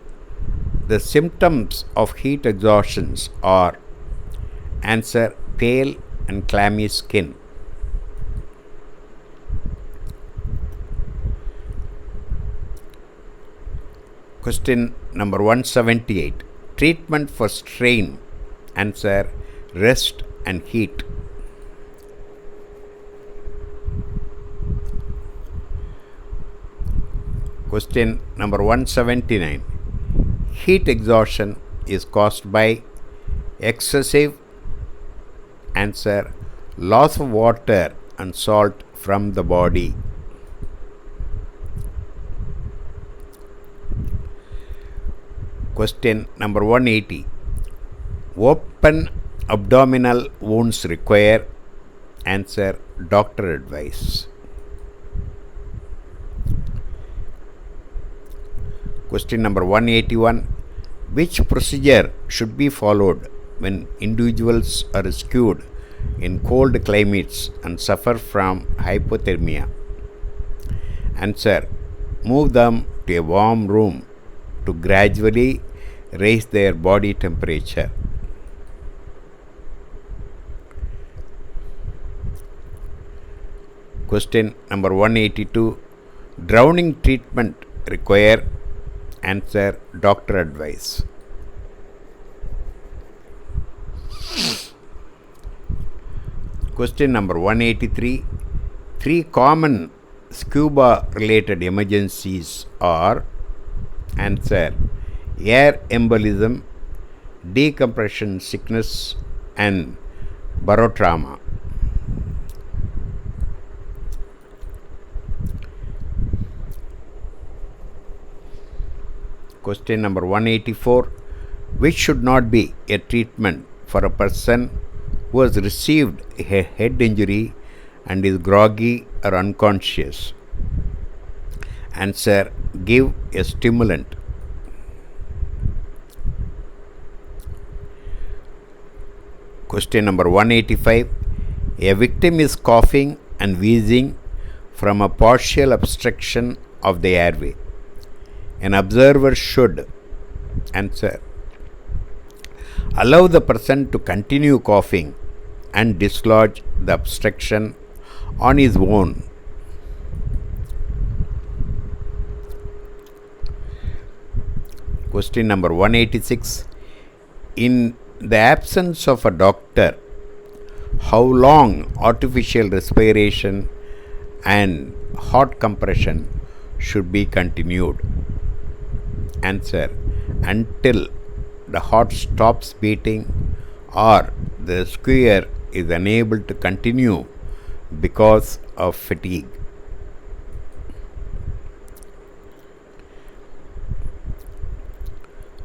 Speaker 1: The symptoms of heat exhaustions are answer. Pale and clammy skin. Question number 178. Treatment for strain. Answer. Rest and heat. Question number 179. Heat exhaustion is caused by excessive Answer: loss of water and salt from the body. Question number 180. Open abdominal wounds require. Answer: doctor advice. Question number 181. Which procedure should be followed when individuals are rescued in cold climates and suffer from hypothermia? Answer: move them to a warm room to gradually raise their body temperature. Question number 182. Drowning treatment require. Answer: doctor advice. Question number 183. Three common scuba related emergencies are. Answer: air embolism, decompression sickness, and barotrauma. Question number 184. Which should not be a treatment for a person who has received a head injury and is groggy or unconscious? Answer: give a stimulant. Question number 185. A victim is coughing and wheezing from a partial obstruction of the airway. An observer should. Answer: allow the person to continue coughing and dislodge the obstruction on his own. Question number 186. In the absence of a doctor, how long artificial respiration and heart compression should be continued? Answer: until the heart stops beating or the rescuer is unable to continue because of fatigue.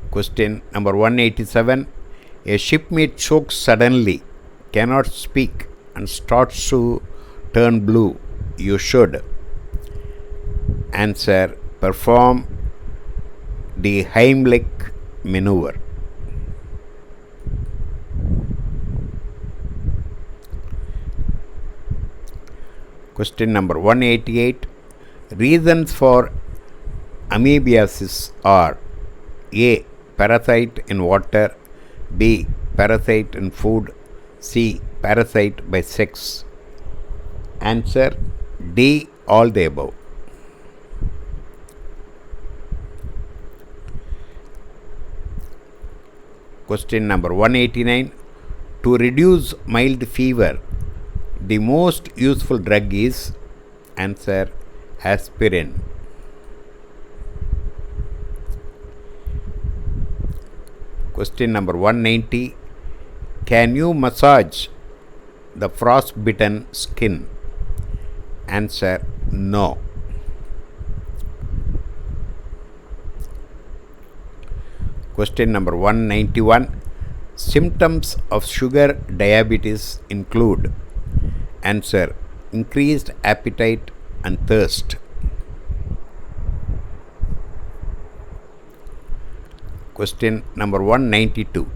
Speaker 1: Question number 187. A shipmate chokes suddenly, cannot speak, and starts to turn blue. You should. Answer: perform the Heimlich maneuver. Question number 188. Reasons for amoebiasis are: A. Parasite in water, B. Parasite in food, C. Parasite by sex. Answer: D. All the above. Question number 189. To reduce mild fever, the most useful drug is. Answer: aspirin. Question number 190. Can you massage the frostbitten skin? Answer: no. Question number 191. Symptoms of sugar diabetes include. Answer: increased appetite and thirst. Question number 192.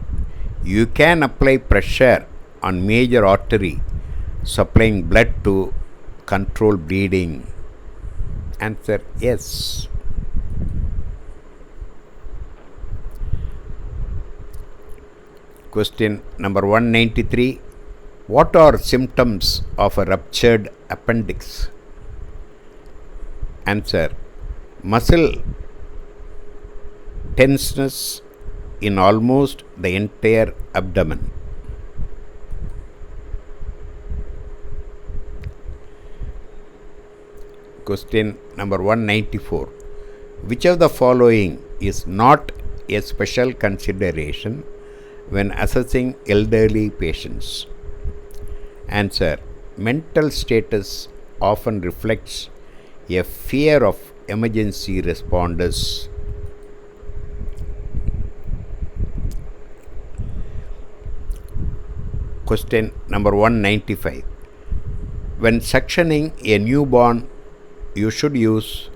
Speaker 1: You can apply pressure on major artery, supplying blood to control bleeding. Answer: yes. Question number 193. What are symptoms of a ruptured appendix? Answer: muscle tenseness in almost the entire abdomen. Question number 194. Which of the following is not a special consideration when assessing elderly patients? Answer. Mental status often reflects a fear of emergency responders. Question number 195. When suctioning a newborn, you should use.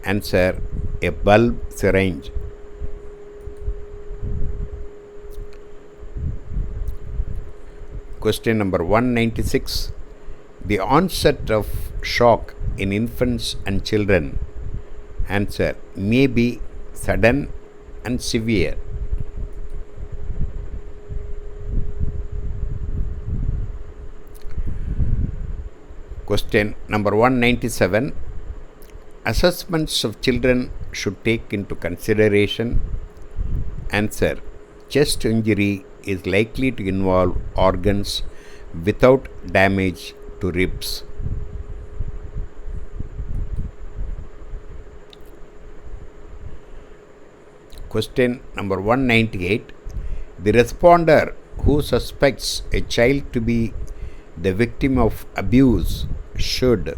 Speaker 1: Answer. A bulb syringe. Question number 196. The onset of shock in infants and children. Answer. May be sudden and severe. Question number 197. Assessments of children should take into consideration. Answer. Chest injury is likely to involve organs without damage to ribs. Question number 198. The responder who suspects a child to be the victim of abuse should.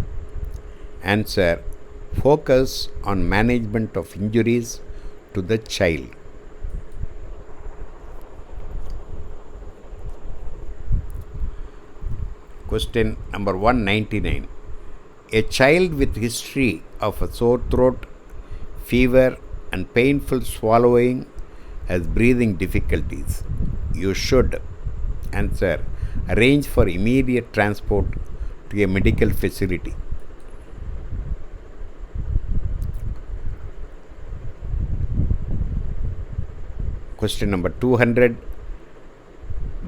Speaker 1: Answer. Focus on management of injuries to the child. Question number 199. A child with history of a sore throat, fever and painful swallowing has breathing difficulties. You should. Answer. Arrange for immediate transport to a medical facility. Question number 200.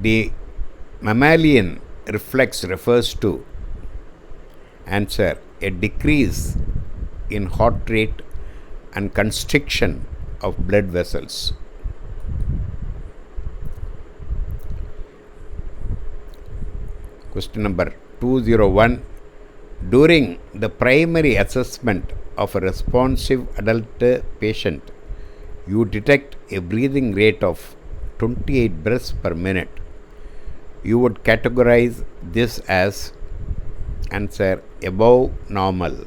Speaker 1: The mammalian reflex refers to. Answer. A decrease in heart rate and constriction of blood vessels. Question number 201. During the primary assessment of a responsive adult patient, you detect a breathing rate of 28 breaths per minute. You would categorize this as. Answer. Above normal.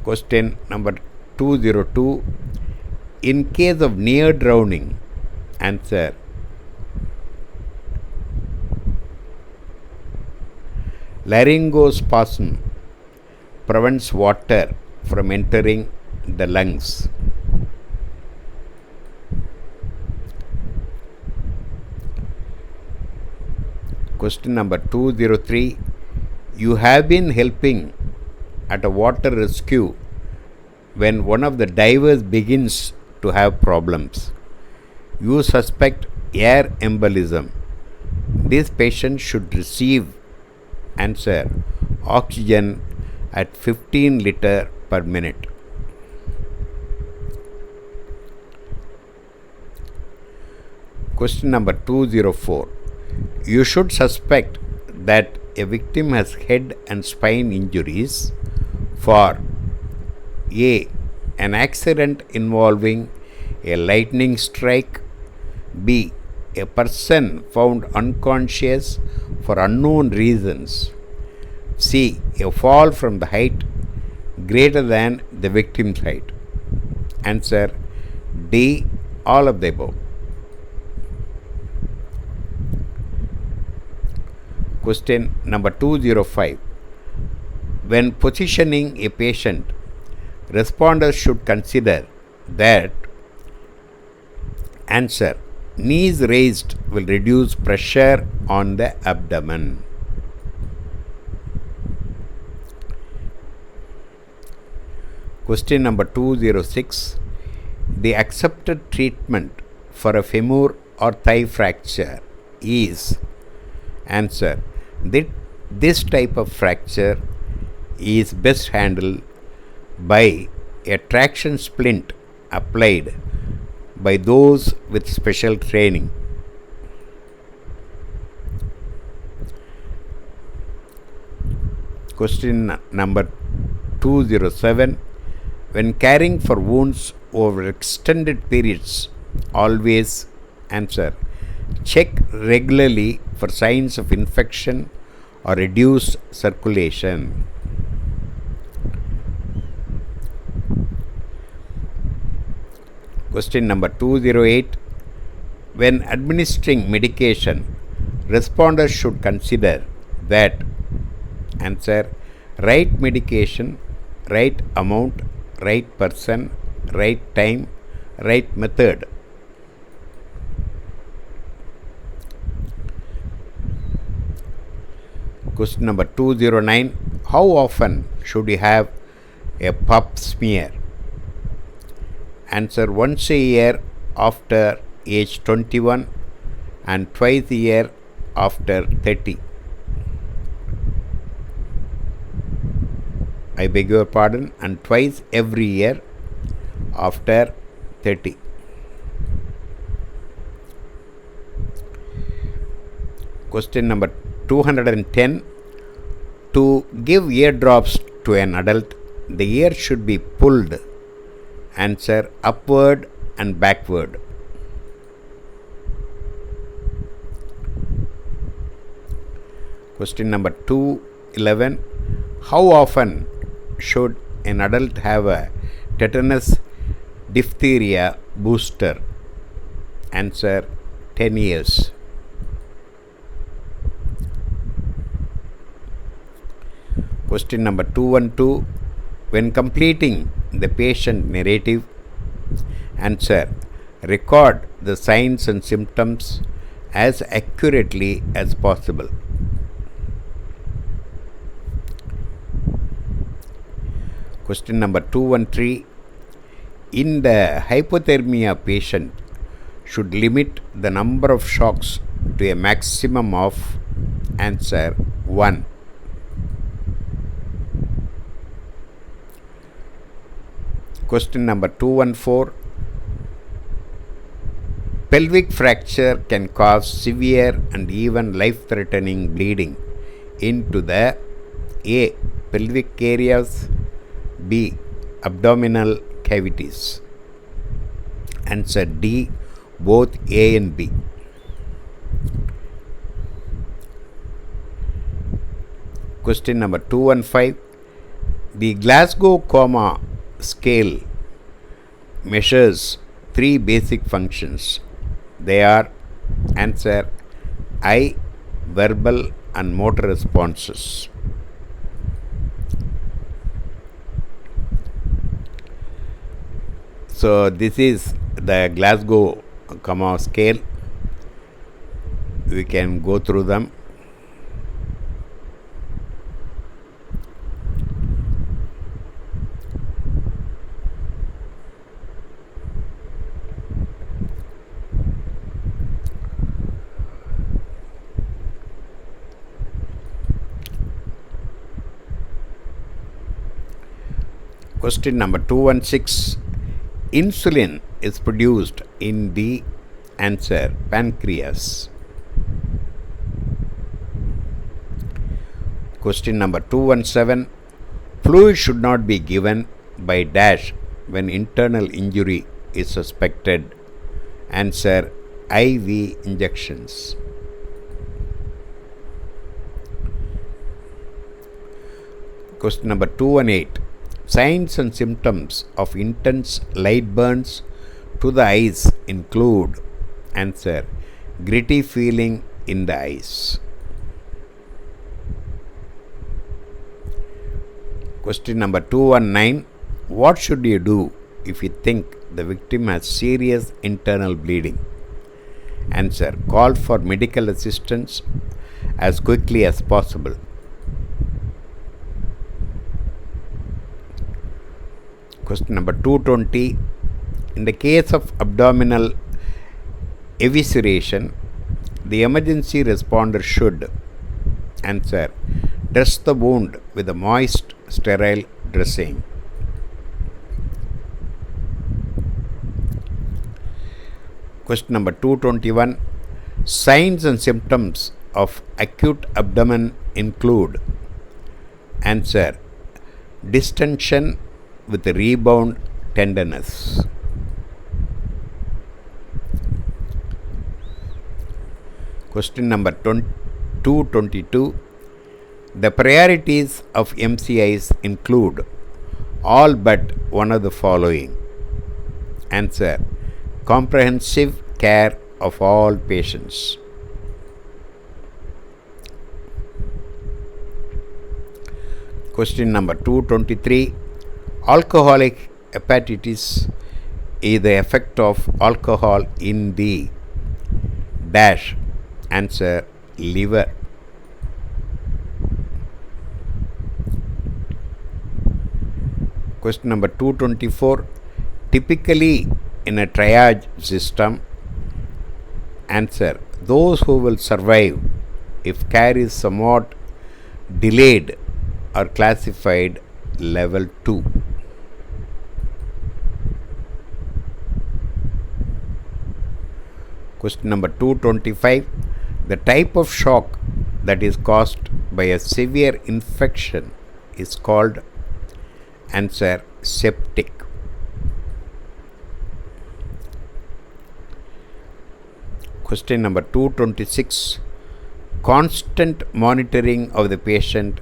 Speaker 1: Question number 202. In case of near drowning. Answer. Laryngospasm prevents water from entering the lungs. Question number 203. You have been helping at a water rescue when one of the divers begins to have problems. You suspect air embolism. This patient should receive. Answer. Oxygen at 15 liter per minute. Question number 204. You should suspect that a victim has head and spine injuries for A. An accident involving a lightning strike. B. A person found unconscious for unknown reasons. C. A fall from the height greater than the victim's height. Answer. D. All of the above. Question number 205. When positioning a patient, responders should consider that. Answer. Knees raised will reduce pressure on the abdomen. Question number 206. The accepted treatment for a femur or thigh fracture is. Answer. This type of fracture is best handled by a traction splint applied by those with special training. Question number 207. When caring for wounds over extended periods, always. Answer. Check regularly for signs of infection or reduced circulation. Question number 208. When administering medication, responders should consider that: answer, right medication, right amount, right person, right time, right method. Question number 209. How often should you have a pap smear? Answer, once a year after age 21 and twice a year after 30. I beg your pardon, and twice every year after 30. Question number 210. To give eardrops to an adult, the ear should be pulled. Answer, upward and backward. Question number 211. How often should an adult have a tetanus diphtheria booster? Answer, 10 years. Question number 212. When completing the patient narrative, answer, record the signs and symptoms as accurately as possible. Question number 213. In the hypothermia patient should limit the number of shocks to a maximum of, answer, 1. Question number 214. Pelvic fracture can cause severe and even life-threatening bleeding into the A. pelvic areas, B. abdominal cavities. Answer, D. both A and B. Question number 215. The Glasgow Coma scale measures 3 basic functions. They are, answer, eye, verbal and motor responses. So this is the Glasgow Coma scale. We can go through them. Question number 216. Insulin is produced in the, answer, pancreas. Question number 217. Fluid should not be given by dash when internal injury is suspected. Answer, IV injections. Question number 218. Signs and symptoms of intense light burns to the eyes include, answer, gritty feeling in the eyes. Question number 219. What should you do if you think the victim has serious internal bleeding? Answer, call for medical assistance as quickly as possible. Question number 220. In the case of abdominal evisceration, the emergency responder should, answer, dress the wound with a moist, sterile dressing. Question number 221. Signs and symptoms of acute abdomen include, answer, distension with rebound tenderness. Question number 222. The priorities of MCIs include all but one of the following. Answer: comprehensive care of all patients. Question number 223. Alcoholic hepatitis is the effect of alcohol in the dash. Answer: liver. Question number 224. Typically in a triage system. Answer: those who will survive if care is somewhat delayed are classified level 2. Question number 225. The type of shock that is caused by a severe infection is called. Answer: septic. Question number 226. Constant monitoring of the patient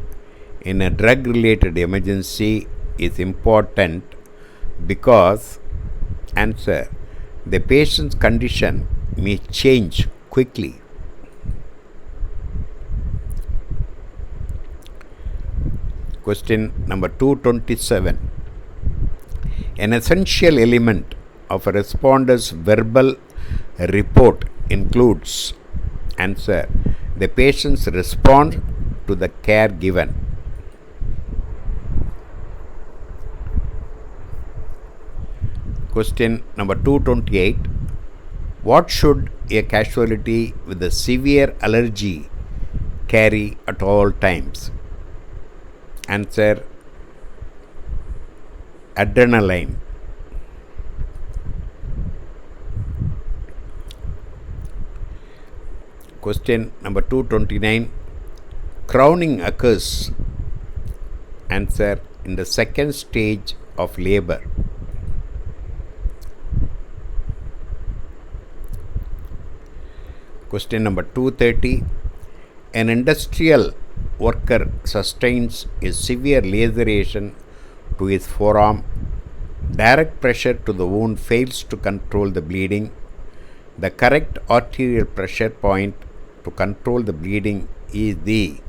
Speaker 1: in a drug related emergency is important because. Answer: the patient's condition may change quickly. Question number 227. An essential element of a responder's verbal report includes. Answer: the patient's response to the care given. Question number 228. What should a casualty with a severe allergy carry at all times? Answer: adrenaline. Question number 229. Crowning occurs. Answer: in the second stage of labor. Question number 230. An industrial worker sustains a severe laceration to his forearm. Direct pressure to the wound fails to control the bleeding. The correct arterial pressure point to control the bleeding is the.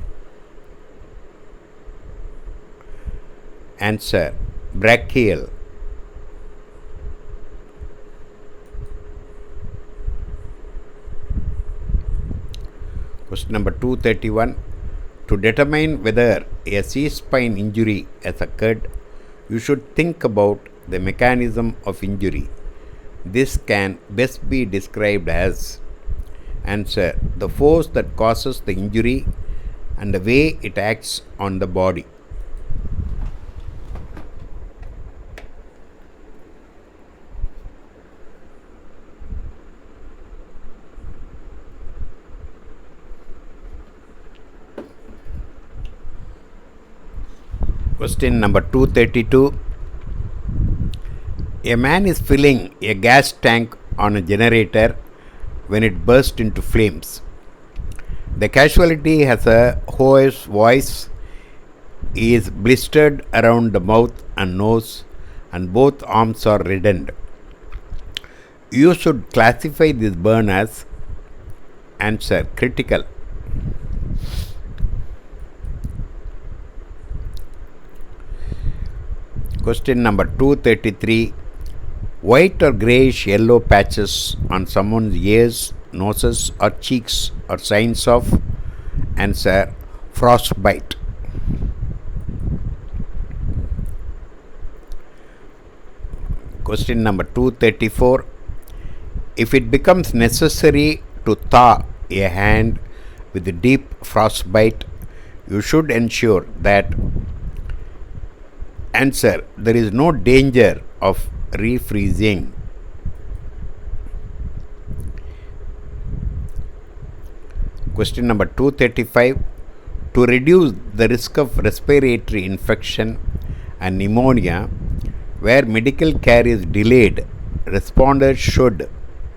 Speaker 1: Answer: brachial. Question number 231. To determine whether a C-spine injury has occurred, you should think about the mechanism of injury. This can best be described as. Answer: the force that causes the injury and the way it acts on the body. Question number 232. A man is filling a gas tank on a generator when it burst into flames. The casualty has a hoarse voice, he is blistered around the mouth and nose, and both arms are reddened. You should classify this burn as. Answer: critical. Question number 233. White or greyish yellow patches on someone's ears, noses, or cheeks are signs of. Answer: frostbite. Question number 234. If it becomes necessary to thaw a hand with a deep frostbite, you should ensure that. Answer: there is no danger of refreezing. Question number 235. To reduce the risk of respiratory infection and pneumonia where medical care is delayed, responders should.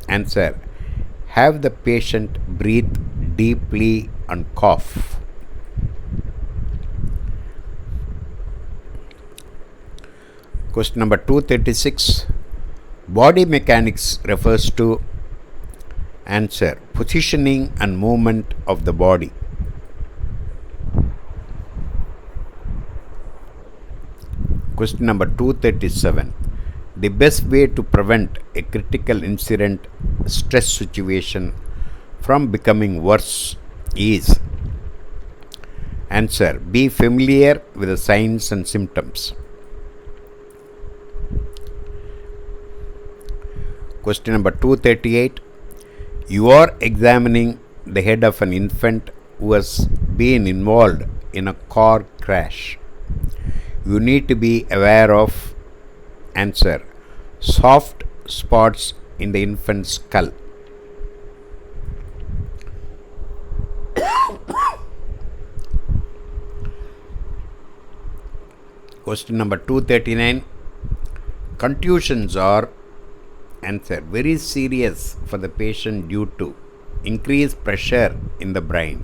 Speaker 1: Answer: have the patient breathe deeply and cough. Question number 236. Body mechanics refers to answer positioning and movement of the body. Question number 237. The best way to prevent a critical incident stress situation from becoming worse is answer be familiar with the signs and symptoms. Question number 238. You are examining the head of an infant who has been involved in a car crash. You need to be aware of answer soft spots in the infant's skull. Question number 239. Contusions are answer very serious for the patient due to increased pressure in the brain.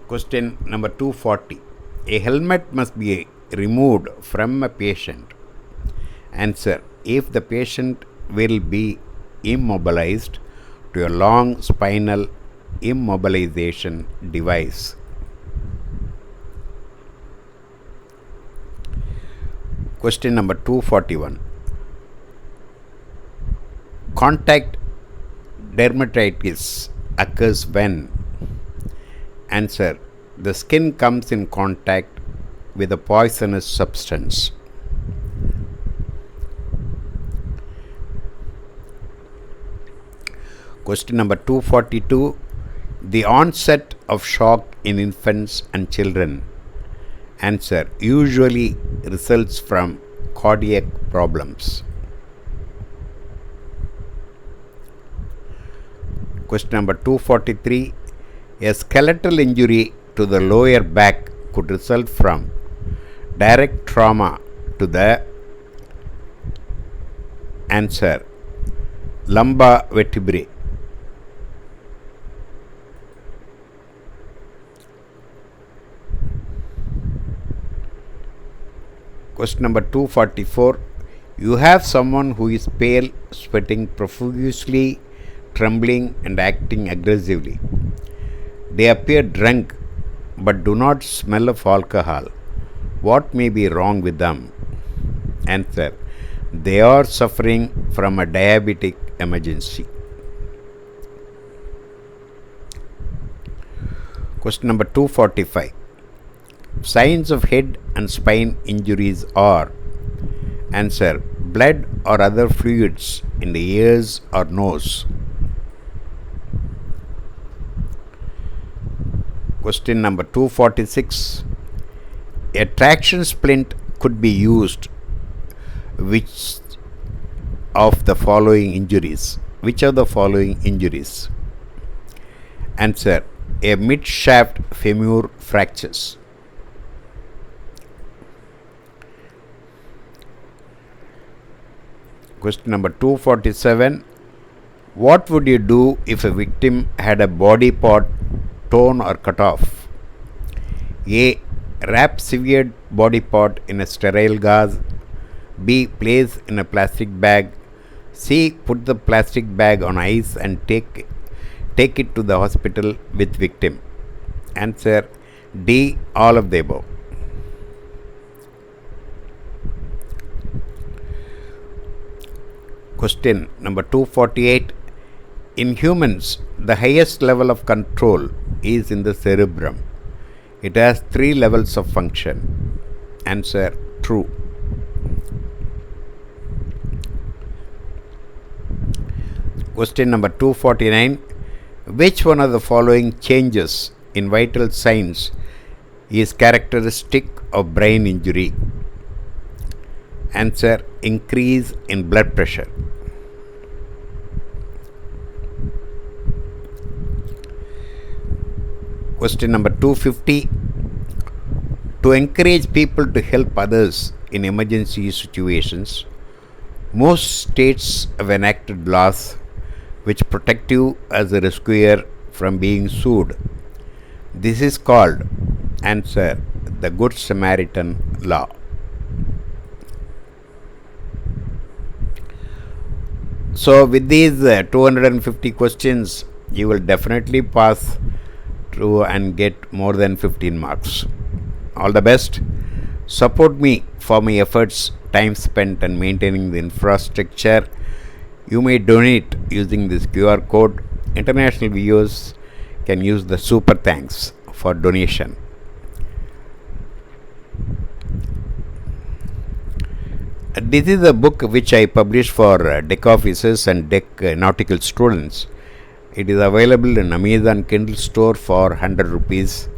Speaker 1: Question number 240. A helmet must be removed from a patient. Answer if the patient will be immobilized to a long spinal immobilization device. Question number 241. Contact dermatitis occurs when answer the skin comes in contact with a poisonous substance. Question number 242. The onset of shock in infants and children. Answer usually results from cardiac problems. Question number 243. A skeletal injury to the lower back could result from direct trauma to the answer lumbar vertebrae. Question number 244. You have someone who is pale, sweating profusely, trembling and acting aggressively. They appear drunk but do not smell of alcohol. What may be wrong with them? Answer. They are suffering from a diabetic emergency. Question number 245. Signs of head and spine injuries are answer blood or other fluids in the ears or nose. Question number 246. A traction splint could be used which of the following injuries? Which of the following injuries? Answer a mid-shaft femur fractures. Question number 247. What would you do if a victim had a body part torn or cut off? A. Wrap severed body part in a sterile gauze. B. Place in a plastic bag. C. Put the plastic bag on ice and take it to the hospital with victim. Answer D. All of the above. Question number 248. In humans, the highest level of control is in the cerebrum. It has 3 levels of function. Answer true. Question number 249. Which one of the following changes in vital signs is characteristic of brain injury? Answer increase in blood pressure. Question number 250. To encourage people to help others in emergency situations, Most states have enacted laws which protect you as a rescuer from being sued. This is called answer the Good Samaritan law. So, with these 250 questions, you will definitely pass through and get more than 15 marks. All the best. Support me for my efforts, time spent, and maintaining the infrastructure. You may donate using this QR code. International viewers can use the super thanks for donation. This is a book which I published for DEC officers and DEC nautical students. It is available in Amazon Kindle store for 100 rupees.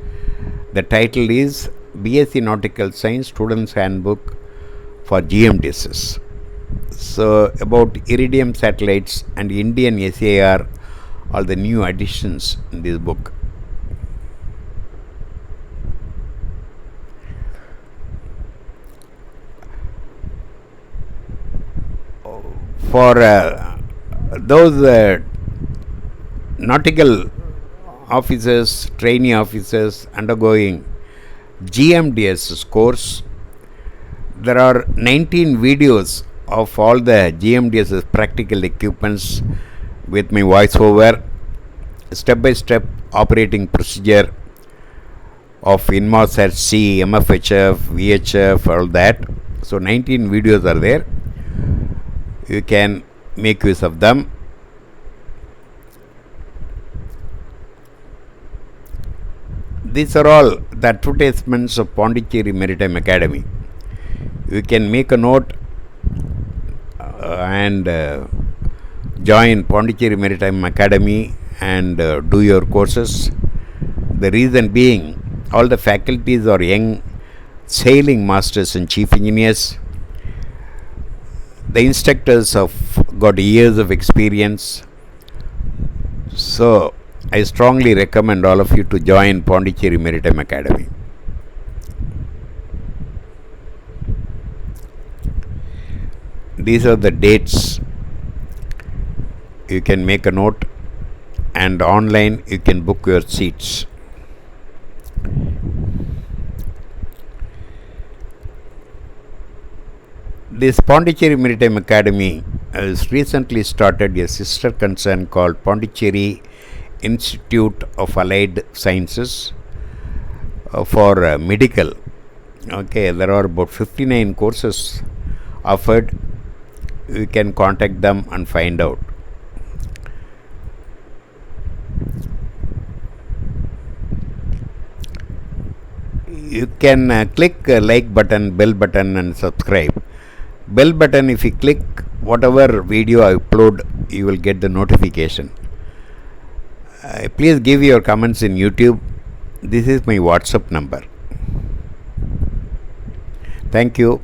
Speaker 1: The title is BSc Nautical Science Students Handbook for GMDSs. So, about Iridium satellites and Indian SAR are the new additions in this book. For those nautical officers, trainee officers undergoing GMDS course, there are 19 videos of all the GMDS practical equipments with my voiceover, step by step operating procedure of Inmarsat C, MFHF, VHF, all that. So 19 videos are there. You can make use of them. These are all the advertisements of Pondicherry Maritime Academy. You can make a note and join Pondicherry Maritime Academy and do your courses. The reason being, all the faculties are young sailing masters and chief engineers. The instructors have got years of experience. So, I strongly recommend all of you to join Pondicherry Maritime Academy. These are the dates. You can make a note, and online you can book your seats. This Pondicherry Maritime Academy has recently started a sister concern called Pondicherry Institute of Allied Sciences for medical. Okay, there are about 59 courses offered. You can contact them and find out. You can click like button, bell button and subscribe. Bell button, if you click, whatever video I upload, you will get the notification. Please give your comments in YouTube. This is my WhatsApp number. Thank you.